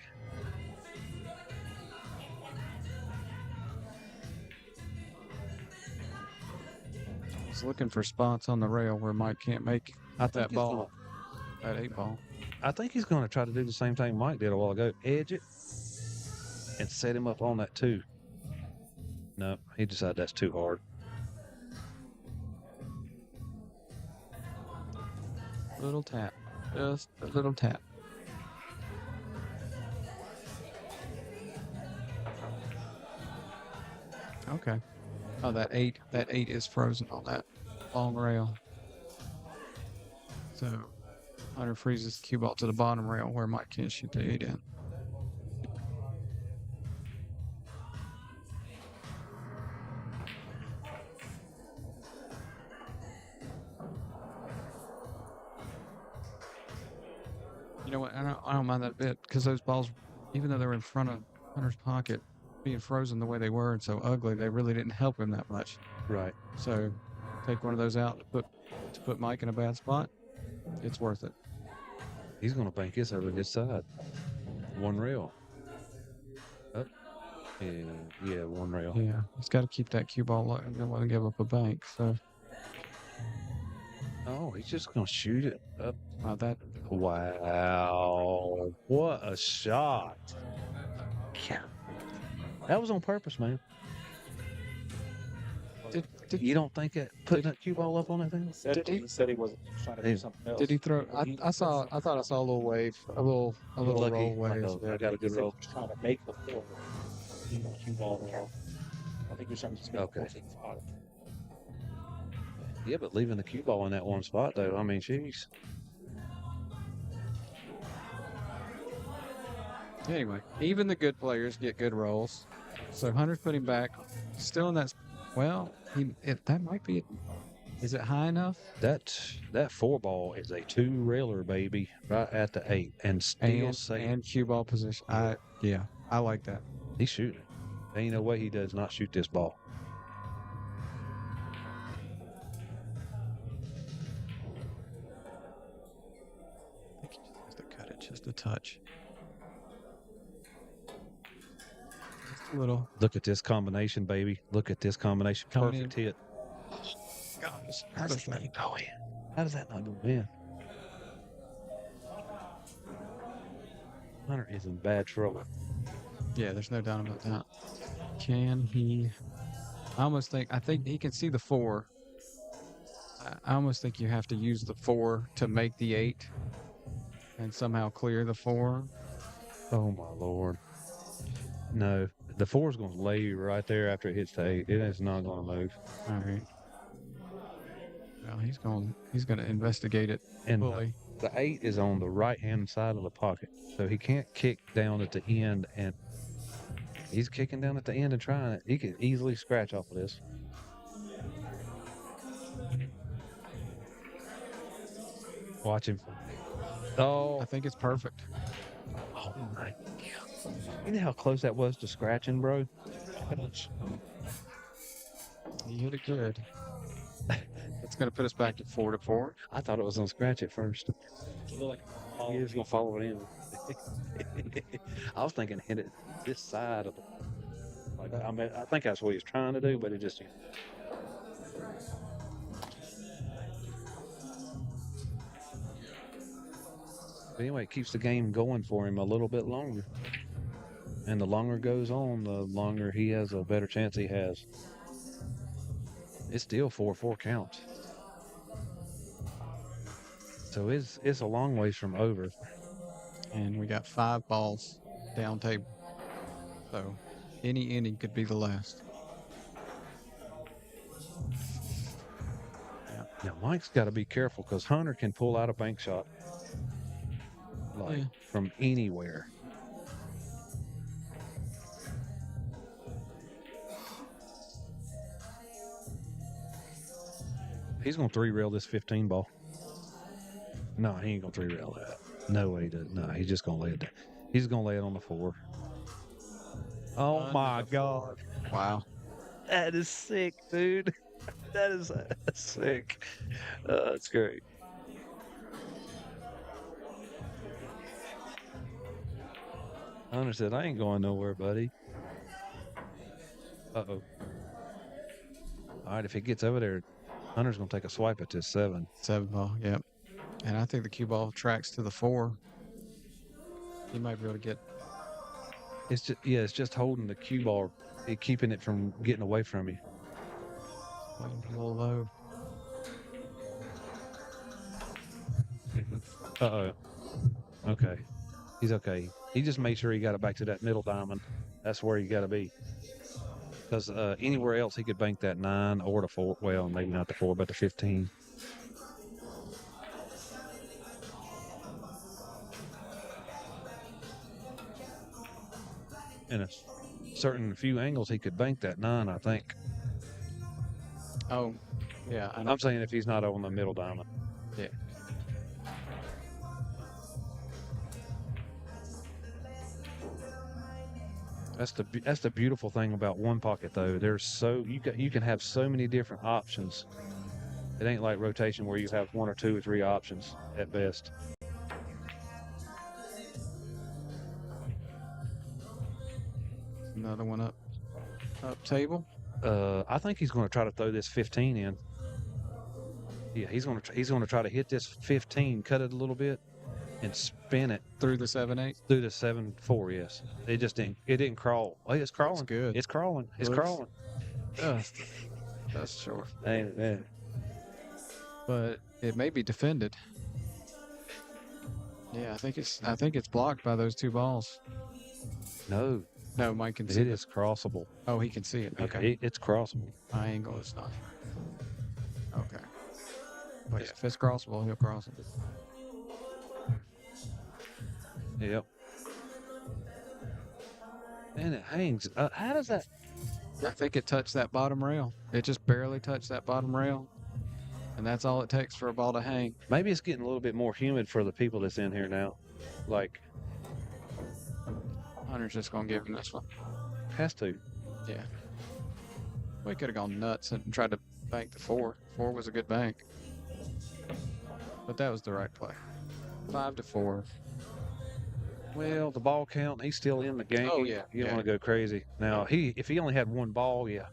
He's looking for spots on the rail where Mike can't make I think that he's ball, that 8 ball. I think he's going to try to do the same thing Mike did a while ago. Edge it and set him up on that 2. No, he decided that's too hard. Little tap. Just a little tap. Okay. Oh, that 8 is frozen on that long rail. So Hunter freezes the cue ball to the bottom rail where Mike can't shoot the 8 in. You know what? I don't mind that a bit because those balls, even though they were in front of Hunter's pocket, being frozen the way they were and so ugly, they really didn't help him that much. Right. So take one of those out to put Mike in a bad spot. It's worth it. He's going to bank this over his side. 1 rail. Up. Yeah, 1 rail. Yeah, he's got to keep that cue ball low and don't want to give up a bank. So Oh, he's just going to shoot it up. that Wow. What a shot. Yeah. That was on purpose, man. did You don't think that putting that cue ball up on that thing? He said he wasn't trying to do something else. did he throw? I thought I saw a little wave, a little Lucky. roll wave. I got a good roll. He was trying to make the floor. Cue ball there. I think you're trying to just make Okay. the forcing spot. Yeah, but leaving the cue ball in that one spot, though, I mean, jeez. Anyway, even the good players get good rolls. So Hunter's putting back, still in that. Well, that might be. Is it high enough? That 4 ball is a 2-railer, baby, right at the 8, and still safe. And cue ball position. I like that. He's shooting. Ain't no way he does not shoot this ball. I think he just has to cut it just a touch. Just a little. Look at this combination, baby. Look at this combination. Coming Perfect hit. Gosh, How does that go in? How does that not go in? Hunter is in bad trouble. Yeah, there's no doubt about that. Can he? I think he can see the 4. I almost think you have to use the 4 to make the 8 and somehow clear the 4. Oh my lord. No, the 4 is going to lay you right there after it hits the 8. It is not going to move. All right. Well, he's going to investigate it And fully. the 8 is on the right hand side of the pocket, so he can't kick down at the end. And he's kicking down at the end and trying it. He can easily scratch off of this. Watch him. Oh, I think it's perfect. oh my God. You know how close that was to scratching, bro? He hit it good. That's going to put us back to 4-4. I thought it was going to scratch it first. He looked like He was going to follow it in. I was thinking hit it this side of the. Like, I mean, I think that's what he was trying to do, but it just. But anyway, it keeps the game going for him a little bit longer. And the longer it goes on, the longer he has, a better chance he has. It's still 4-4 count. So it's a long ways from over. And we got 5 balls down table. So any inning could be the last. Now, Mike's got to be careful because Hunter can pull out a bank shot from anywhere. He's going to 3-rail this 15 ball. No, he ain't going to 3-rail that. No way he does. No, he's just going to lay it down. He's going to lay it on the 4. Oh, my God. Wow. That is sick, dude. That is sick. That's great. Hunter said, I ain't going nowhere, buddy. Uh-oh. All right, if he gets over there, Hunter's going to take a swipe at this 7. 7 ball, yep. And I think the cue ball tracks to the 4. He might be able to get. It's just holding the cue ball, keeping it from getting away from you. A little low. Uh-oh. Okay. He's okay. He just made sure he got it back to that middle diamond. That's where you got to be. Because anywhere else he could bank that 9 or the 4. Well, maybe not the 4, but the 15. In a certain few angles, he could bank that 9, I think. Oh, yeah. I'm saying if he's not on the middle diamond. Yeah. That's the beautiful thing about one pocket though. There's you can have so many different options. It ain't like rotation where you have 1 or 2 or 3 options at best. Another one up table. I think he's going to try to throw this 15 in. Yeah, he's going to try to hit this 15, cut it a little bit, and spin it Through the 7-8. through the 7-4. Yes, it didn't crawl. Oh, it's crawling. That's good. It's crawling. It's Looks- crawling. That's sure. Hey. But it may be defended. Yeah, I think it's blocked by those 2 balls. No, No, Mike can see it is crossable. Oh, he can see it. Yeah, Okay. it's crossable. My angle is not. Okay. But yeah, if it's crossable, he'll cross it. Yep. And it hangs. How does that? I think it touched that bottom rail. It just barely touched that bottom rail. And that's all it takes for a ball to hang. Maybe it's getting a little bit more humid for the people that's in here now. Like, Hunter's just going to give him this one. has to. Yeah. We could have gone nuts and tried to bank the 4. 4 was a good bank. But that was the right play. 5-4. Well, the ball count, he's still in the game. Oh, yeah, You don't yeah. want to go crazy. Now, if he only had 1 ball, yeah.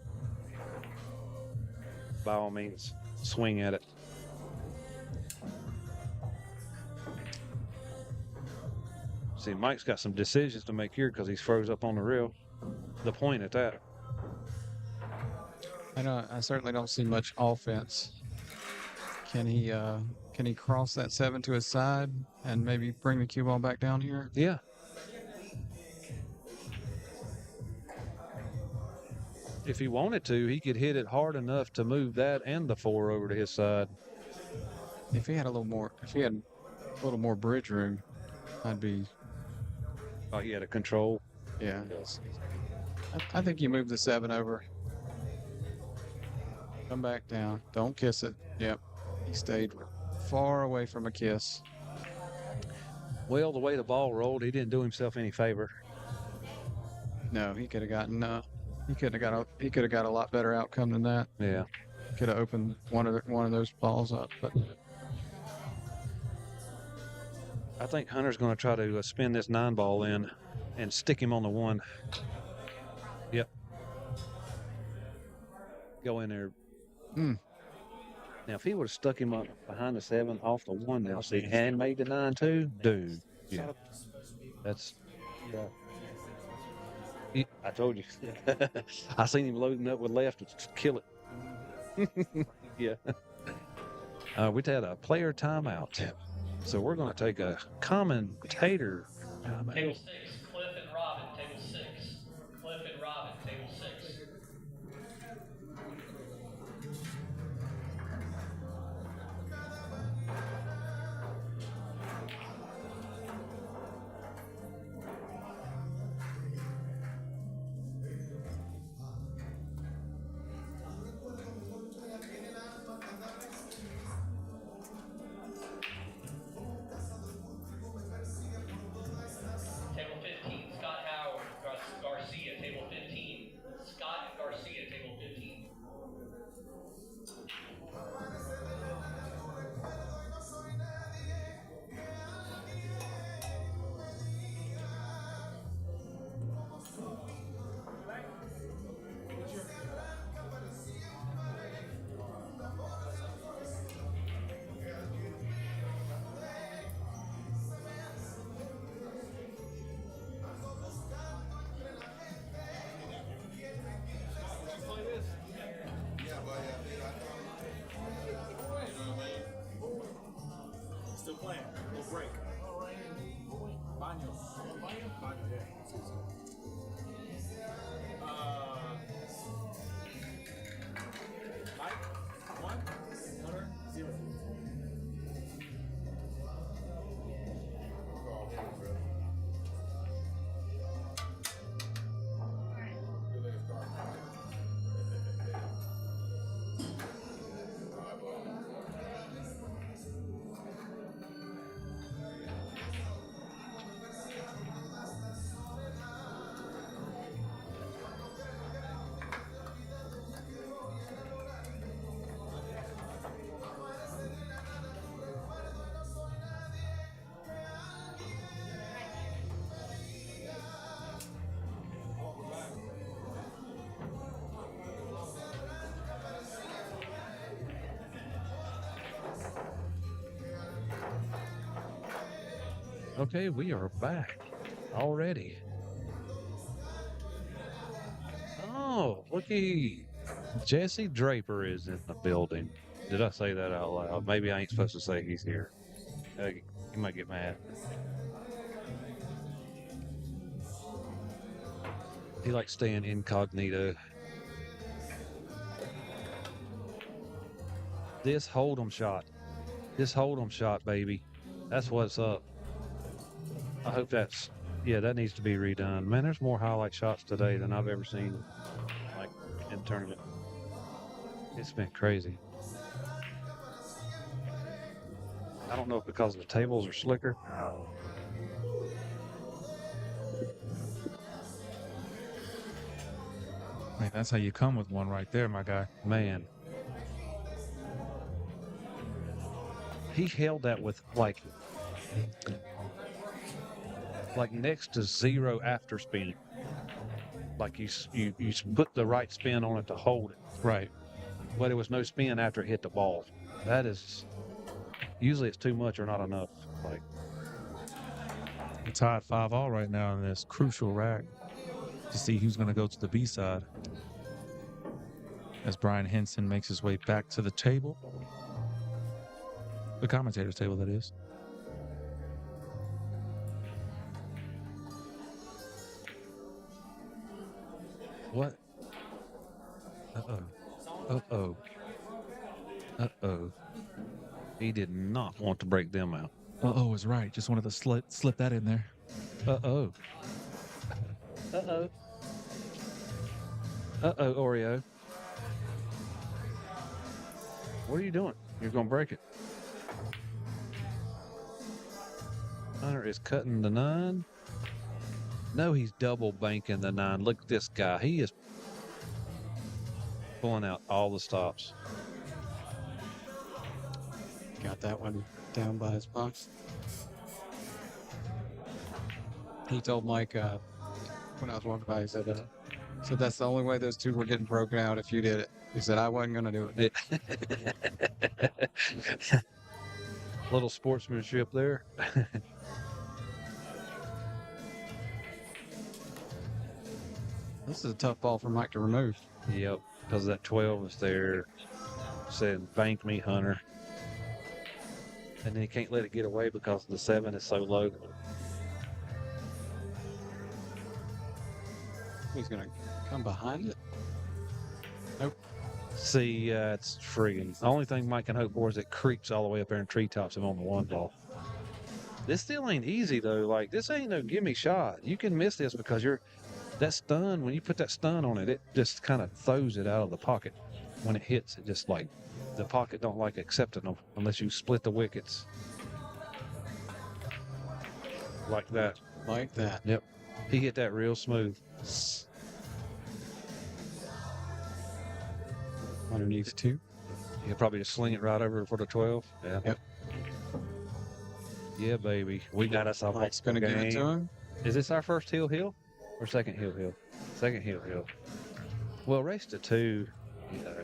By all means, swing at it. See, Mike's got some decisions to make here because he's froze up on the point at that. I certainly don't see much offense. Can he cross that 7 to his side and maybe bring the cue ball back down here? Yeah. If he wanted to, he could hit it hard enough to move that and the 4 over to his side. If he had a little more bridge room, I'd be. Oh, he had a control. Yeah. I think you move the 7 over. Come back down. Don't kiss it. Yep. He stayed far away from a kiss. Well, the way the ball rolled, he didn't do himself any favor. No, he could have gotten. He could have got a lot better outcome than that. Yeah. Could have opened one of those balls up, but. I think Hunter's going to try to spin this 9 ball in and stick him on the 1. Yep. Go in there. Now, if he would have stuck him up behind the 7 off the 1 now, see, and made the 9 too, dude. Yeah, that's. I told you. I seen him loading up with left to kill it. Yeah. We had a player timeout. So we're going to take a commentator timeout. Table 6, Cliff and Robin, table 6. Cliff and Robin, table 6. Table 15, Scott Howard, Garcia, table 15. Scott and Garcia, table 15. Still playing. No break. Baño. Baño, yeah. Mike, 1, Hunter, 0. Okay, we are back already. Oh, looky. Jesse Draper is in the building. Did I say that out loud? Maybe I ain't supposed to say he's here. He might get mad. He likes staying incognito. This hold'em shot. This hold'em shot, baby. That's what's up. I hope that's, yeah, that needs to be redone. Man, there's more highlight shots today than I've ever seen, like, in tournament. It's been crazy. I don't know if because the tables are slicker. Man, that's how you come with one right there, my guy. Man. He held that with, like next to 0 after spin. Like you put the right spin on it to hold it. Right. But it was no spin after it hit the ball. That is, usually it's too much or not enough. Like, We're tied 5-all right now in this crucial rack to see who's going to go to the B side. As Brian Henson makes his way back to the table. The commentator's table, that is. what? Uh-oh. Uh-oh. Uh-oh. He did not want to break them out. Uh-oh is right. Just wanted to slip that in there. Uh-oh. Uh-oh. Uh-oh, Oreo. What are you doing? You're going to break it. Hunter is cutting the 9. No, he's double banking the 9. Look at this guy. He is pulling out all the stops. Got that one down by his box. He told Mike when I was walking by, he said, So that's the only way those two were getting broken out if you did it. He said I wasn't gonna do it. Little sportsmanship there. This is a tough ball for Mike to remove. Yep, because that 12 was there. Said, bank me, Hunter. And then he can't let it get away because the 7 is so low. He's gonna come behind it. Nope. See, it's friggin'. The only thing Mike can hope for is it creeps all the way up there in treetops and on the 1 ball. This still ain't easy, though. Like, this ain't no gimme shot. You can miss this because that stun, when you put that stun on it, it just kind of throws it out of the pocket. When it hits, it just like, the pocket don't like accepting them unless you split the wickets. Like that. Like that. Yep. He hit that real smooth. Underneath 2. He'll probably just sling it right over for the 12. Yeah. Yep. Yeah, baby. We got us off. Mike's gonna give it to him. Is this our first hill or second hill? Second hill. Well, race to 2, you know.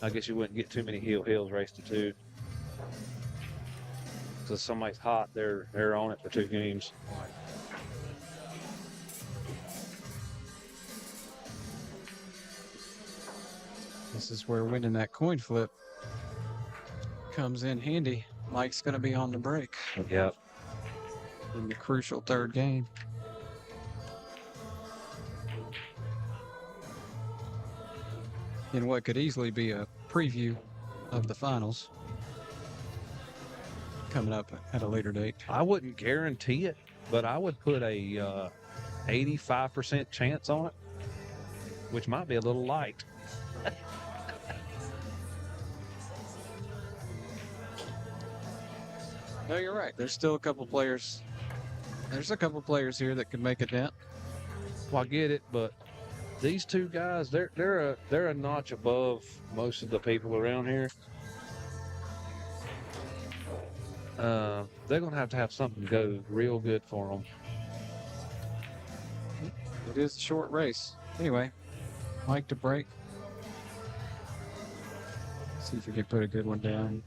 I guess you wouldn't get too many hills race to 2. So if somebody's hot, they're on it for 2 games. This is where winning that coin flip comes in handy. Mike's gonna be on the break Yep. in the crucial 3rd game. In what could easily be a preview of the finals coming up at a later date. I wouldn't guarantee it, but I would put a 85% chance on it, which might be a little light. No, you're right. There's still a couple players. There's a couple players here that could make a dent. Well, I get it, but these 2 guys, they're a notch above most of the people around here. They're gonna have to have something go real good for them. It is a short race. Anyway, Mike to break. See if we can put a good one down.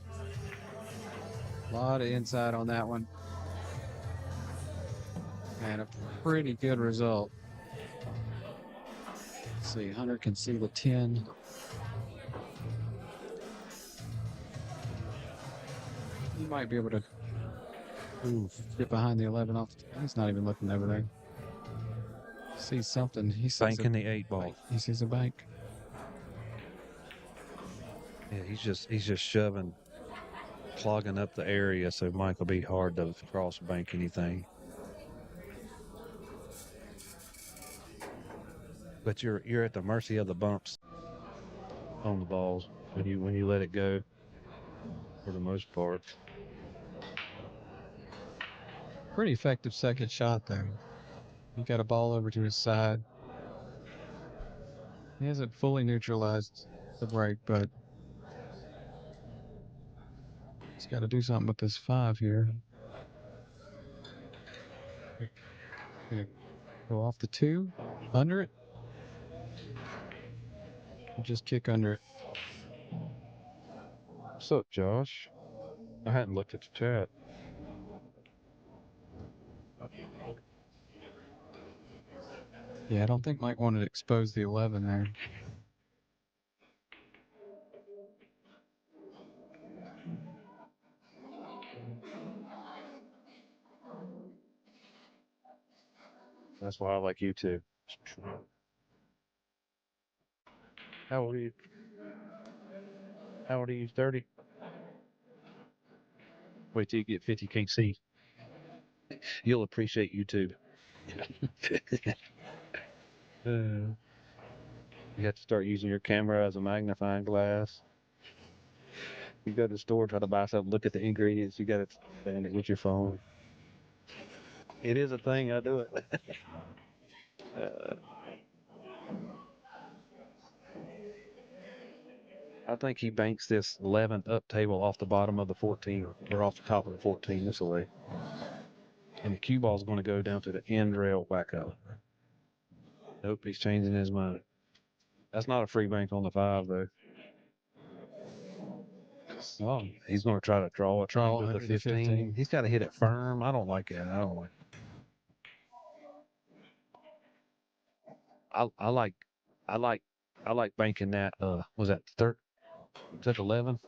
A lot of inside on that one. And a pretty good result. Let's see, Hunter can see the 10. He might be able to get behind the 11 off. He's not even looking over there. Sees something. He sees Banking the 8 ball. He sees a bank. Yeah, he's just shoving, clogging up the area, so Mike will be hard to cross bank anything. But you're at the mercy of the bumps on the balls when you let it go, for the most part. Pretty effective second shot there. He got a ball over to his side. He hasn't fully neutralized the break, but he's got to do something with this 5 here. Go off the 2, under it. Just kick under it. What's up, Josh? I hadn't looked at the chat. Yeah, I don't think Mike wanted to expose the 11 there. That's why I like you too. How old are you? How old are you? 30? Wait till you get 50, can't see. You'll appreciate YouTube. You have to start using your camera as a magnifying glass. You go to the store, try to buy something, look at the ingredients, you got to stand it with your phone. It is a thing, I do it. I think he banks this 11 up table off the bottom of the 14, or off the top of the 14 this way. And the cue ball is going to go down to the end rail back up. Nope, he's changing his mind. That's not a free bank on the 5 though. Oh, he's going to try to draw it Draw under the under the 15. 15. He's got to hit it firm. I don't like it. I like I like banking that. Was that third? Was that 11?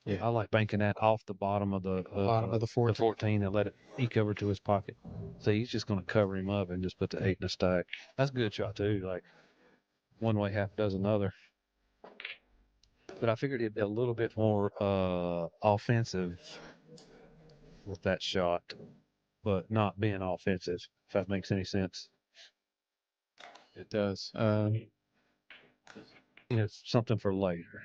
Yeah. I like banking that off the bottom of the Bottom of the 14. 14 and let it eke over to his pocket. So he's just going to cover him up and just put the 8 in the stack. That's a good shot too. Like one way, half dozen other. But I figured it'd be a little bit more offensive with that shot, but not being offensive. If that makes any sense. It does. It's something for later.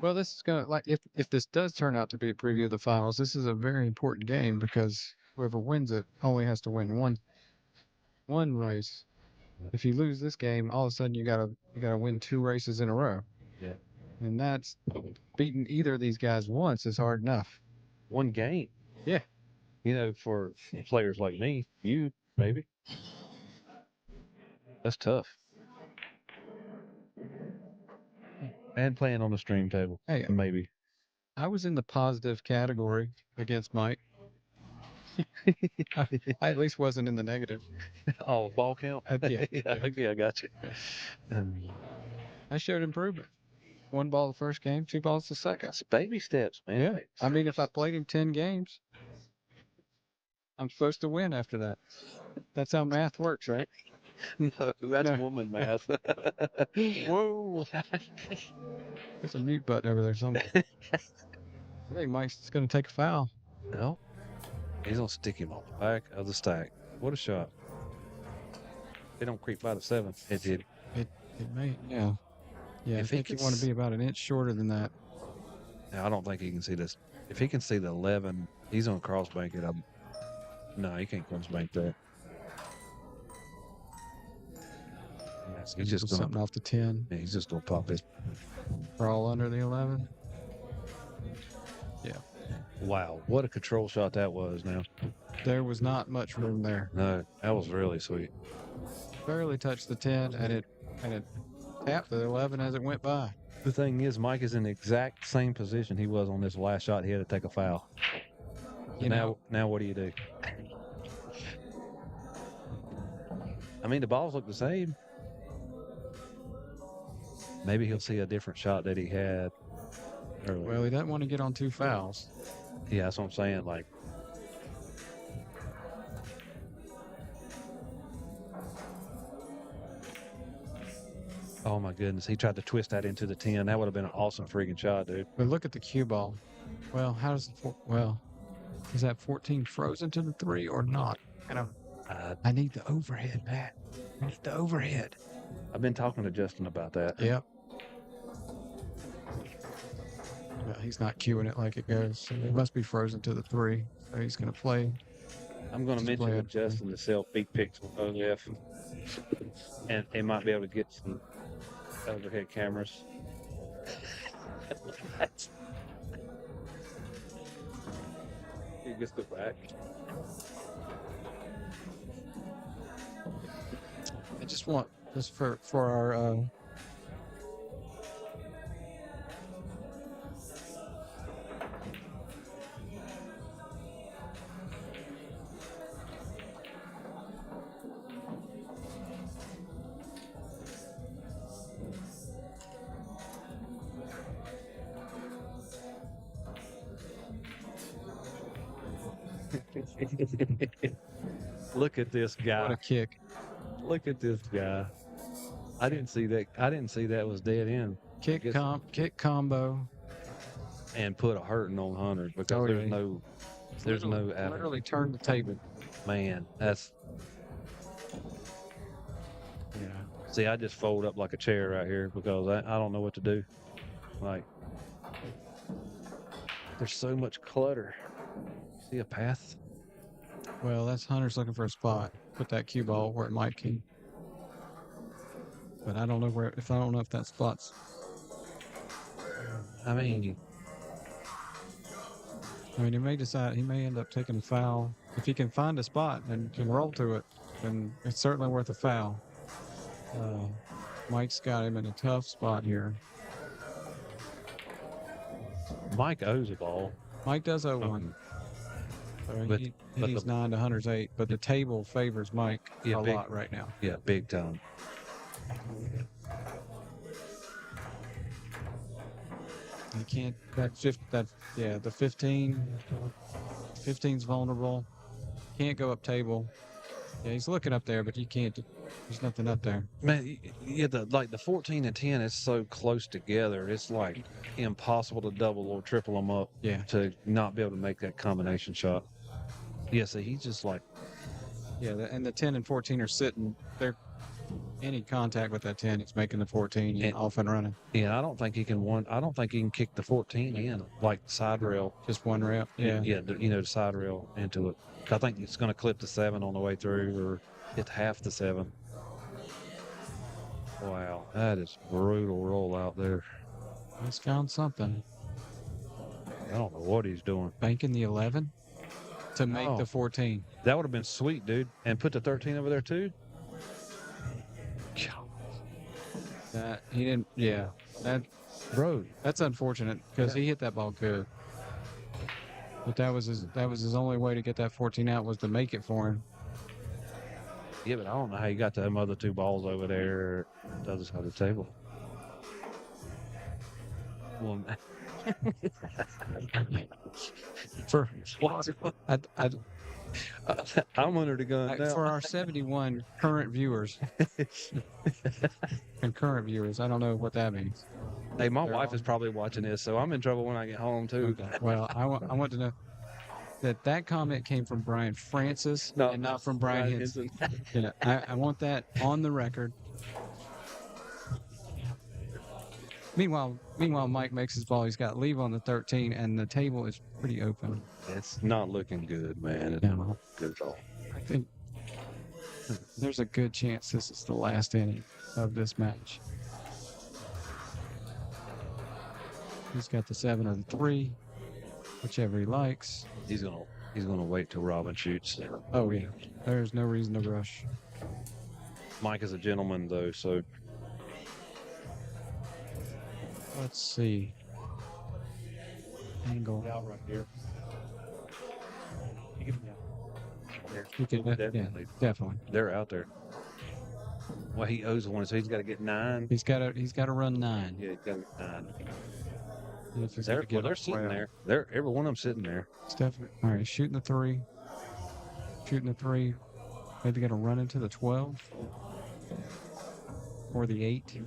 Well, this is gonna like if this does turn out to be a preview of the finals, this is a very important game because whoever wins it only has to win one race. If you lose this game, all of a sudden you gotta win 2 races in a row. Yeah. And that's beating either of these guys once is hard enough. One game. Yeah. You know, for players like me, you maybe. That's tough. And playing on the stream table. Hey, Maybe. I was in the positive category against Mike. I at least wasn't in the negative. Oh, ball count? Yeah. Yeah, I got you. I showed improvement. 1 ball the first game, 2 balls the second. That's baby steps, man. Yeah. I mean, if I played him 10 games, I'm supposed to win after that. That's how math works, right? No, that's No. woman math. Whoa. There's a mute button over there somewhere. I think Mike's going to take a foul. No. He's going to stick him on the back of the stack. What a shot. They don't creep by the 7. It did. It may, yeah. Yeah, If I he think you could want to be about an inch shorter than that. Now, I don't think he can see this. If he can see the 11, he's going to cross bank it. No, he can't cross bank that. He's just going something off the 10. Yeah, he's just going to pop his. Crawl under the 11. Yeah. Wow, what a control shot that was now. There was not much room there. No, that was really sweet. Barely touched the 10 and it tapped the 11 as it went by. The thing is, Mike is in the exact same position he was on this last shot. He had to take a foul. Now what do you do? I mean, the balls look the same. Maybe he'll see a different shot that he had earlier. Well, he doesn't want to get on 2 fouls. Yeah, that's what I'm saying. Like, oh my goodness, he tried to twist that into the 10. That would have been an awesome freaking shot, dude. But look at the cue ball. Well, how does is that 14 frozen to the 3 or not? I need the overhead, Matt. I need the overhead. I've been talking to Justin about that. Yep. Well, he's not cueing it like it goes. So it must be frozen to the 3. So he's going to play. I'm going to Just mention play to it. Justin to sell feet pics with OF, and they might be able to get some overhead cameras. He gets the back. I just want this for our Look at this what guy. a kick. Look at this guy. I didn't see that. I didn't see that was dead end. Kick combo. And put a hurting on Hunter because Oh, there's yeah. no avenue. Literally turned the table. Man, that's. Yeah. See, I just fold up like a chair right here because I don't know what to do. Like, there's so much clutter. See a path? Well, that's Hunter's looking for a spot. Put that cue ball where it might be. But I don't know if that spot's. I mean, I mean, he may end up taking a foul. If he can find a spot and can roll to it, then it's certainly worth a foul. Mike's got him in a tough spot here. Mike owes a ball. Mike does owe one. So But- he but needs the- 9 to Hunter's 8, but the table favors Mike Yeah, a big- lot right now. Yeah, big time. He can't. The 15's vulnerable. Can't go up table. Yeah, he's looking up there, but you can't. There's nothing up there. Man, yeah, the 14 and 10 is so close together. It's like impossible to double or triple them up Yeah, to not be able to make that combination shot. Yeah, see, he's just like, yeah. And the 10 and 14 are sitting. They're any contact with that 10, it's making the 14 And- off and running. yeah, I don't think he can kick the 14 in like side rail. Just one rep. Yeah. The side rail into it. I think it's going to clip the 7 on the way through, or hit half the 7. Wow, that is brutal roll out there. He's found something. I don't know what he's doing. Banking the 11 to make Oh. the 14. That would have been sweet, dude. And put the 13 over there too. That he didn't. Yeah. Bro, That's unfortunate because he hit that ball good. But that was his only way to get that 14 out was to make it for him. yeah, but I don't know how you got them other 2 balls over there at the other side of the table. Well, for I'm under the gun now. for our 71 current viewers, concurrent viewers, I don't know what that means. Hey, my They're wife on. is probably watching this, so I'm in trouble when I get home too. Okay. Well, I want to know that comment came from Brian Francis and not from Brian Henson. You know, I want that on the record. Meanwhile, Mike makes his ball. He's got leave on the 13, and the table is pretty open. It's not looking good, man. It's No. not good at all. I think there's a good chance this is the last inning of this match. He's got the 7 or the 3, whichever he likes. He's gonna wait till Robin shoots. Oh yeah, there's no reason to rush. Mike is a gentleman though, so Let's see. Angle. Out right here. You give me out. You can, definitely. Yeah, definitely. they're out there. Well, he owes one, so he's got to get 9. He's got to run 9. Yeah, he's got to get 9. If he's They're, gonna get well, they're up sitting 12. there. They're every one of them sitting there. It's definitely all right. Shooting the 3. Shooting the 3. Maybe got to run into the 12 or the 8.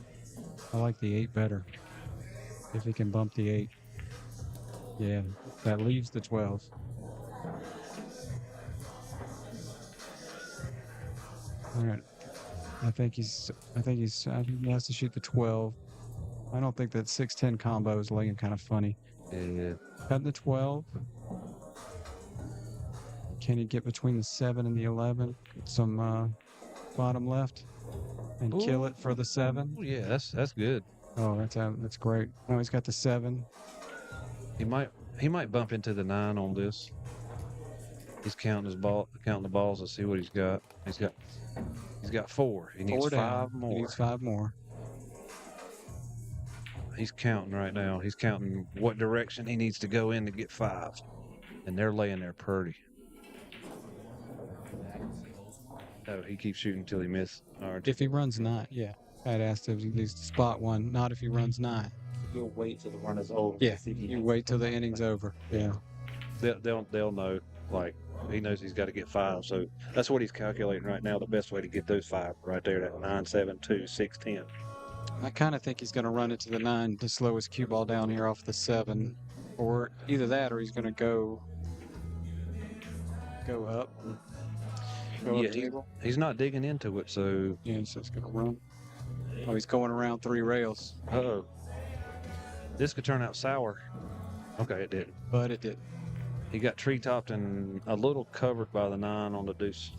I like the 8 better. If he can bump the 8. Yeah, that leaves the 12. All right. I think he has to shoot the 12. I don't think that 6-10 combo is looking kind of funny. Yeah. Cutting the 12. Can he get between the 7 and the 11? Some bottom left and kill it for the 7. Oh, yeah, that's good. Oh, that's great. Oh, he's got the 7. He might bump into the 9 on this. He's counting the balls to see what he's got. He's got 4. He needs 4 down. 5 more. He needs 5 more. He's counting right now. He's counting what direction he needs to go in to get 5. And they're laying there pretty. Oh, he keeps shooting until he misses. If he runs 9, yeah. I'd asked if he needs to spot one. Not if he runs 9. You'll wait till the run is over. Yeah, See if he you hits wait till the inning's over. Yeah. They'll know. Like, he knows he's got to get 5. So that's what he's calculating right now. The best way to get those 5 right there. That 9, 7, 2, 6, 10. I kind of think he's going to run into the 9 to slow his cue ball down here off the 7. Or either that or he's going to go up. Go Yeah, up table. He's not digging into it. So, Yeah, so it's going to run. Oh, he's going around 3 rails. uh-oh. This could turn out sour. Okay, it did. But it did. He got tree-topped and a little covered by the 9 on the deuce.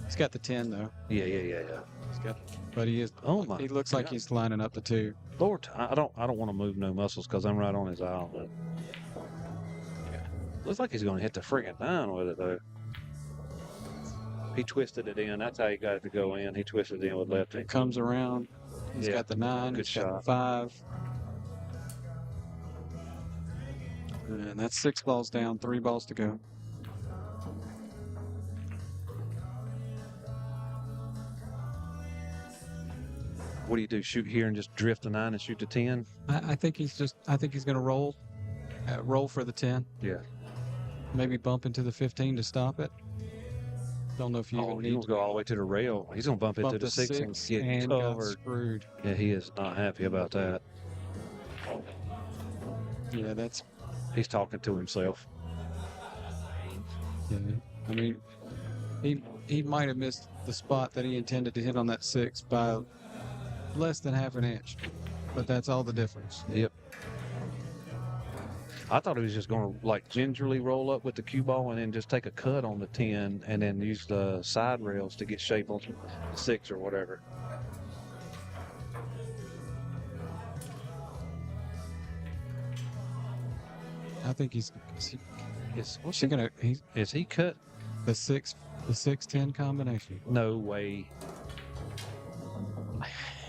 He's got the 10, though. Yeah. He's got, but he is. Oh, my He looks like God. he's lining up the 2. Lord, I don't want to move no muscles because I'm right on his aisle. But Looks like he's going to hit the friggin' 9 with it, though. He twisted it in. That's how he got it to go in. He twisted it in with lefty. It comes around. He's Yeah. got the 9. Good He's got the shot. 5. And that's 6 balls down, 3 balls to go. What do you do? Shoot here and just drift the 9 and shoot the 10? I think he's going to roll for the 10. Yeah. Maybe bump into the 15 to stop it. Don't know if you Oh, even he's need going to go all the way to the rail. He's going to bump into bump the 6 and get got covered. screwed. Yeah, he is not happy about that. Yeah, that's. He's talking to himself. Yeah. I mean, he might have missed the spot that he intended to hit on that 6 by less than half an inch, but that's all the difference. Yep. I thought he was just going to like gingerly roll up with the cue ball and then just take a cut on the 10 and then use the side rails to get shape on the 6 or whatever. I think he's What's he gonna is he cut? the 6-10 combination. No way.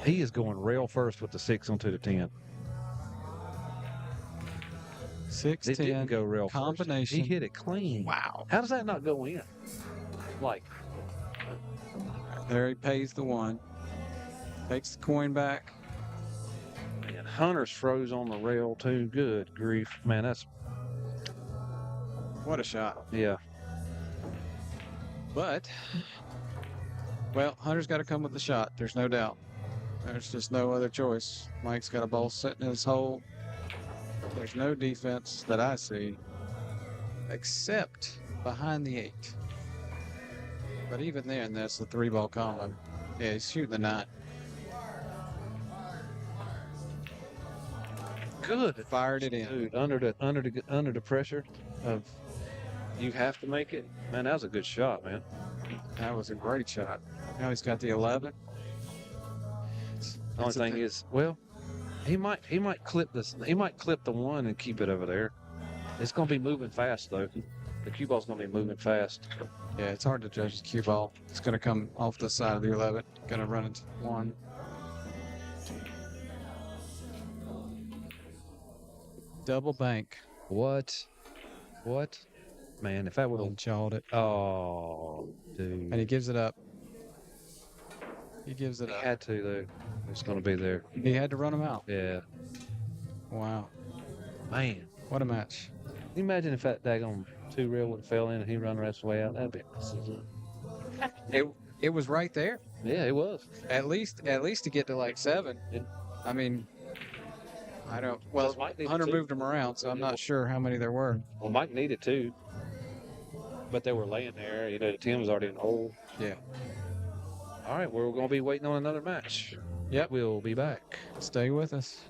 He is going rail first with the 6 onto the 10. 6-10 It didn't go rail combination. First. He hit it clean. Wow. How does that not go in? Like, There he pays the 1. Takes the coin back. man, Hunter's froze on the rail too. Good grief. Man, that's, What a shot. yeah. But, well, Hunter's got to come with the shot. There's no doubt. There's just no other choice. Mike's got a ball sitting in his hole. There's no defense that I see, except behind the 8. But even then, that's the 3-ball combo. Yeah, he's shooting the 9. Good. Fired it in. Dude, under the pressure of you have to make it. Man, that was a good shot, man. That was a great shot. Now he's got the 11. The only thing is, well, he might clip this. He might clip the 1 and keep it over there. It's going to be moving fast though. The cue ball's going to be moving fast. Yeah, it's hard to judge the cue ball. It's going to come off the side of the 11. Going to run into 1. Double bank. What? Man, if that would have. And jawed it. Oh, dude. And he gives it up. He gives it He up. had to though. It's going to be there. He had to run him out. Yeah. Wow. Man, What a match. can you imagine if that daggone 2 reel would have fell in and he run the rest of the way out? That'd be. It was right there. Yeah, it was. At least to get to like 7. Yeah. I mean, I don't. Well, That's Mike needed Hunter two. moved them around, so I'm not sure how many there were. Well, Mike needed 2, but they were laying there. You know, the 10 was already in the hole. Yeah. All right, we're going to be waiting on another match. Yep. We'll be back. Stay with us.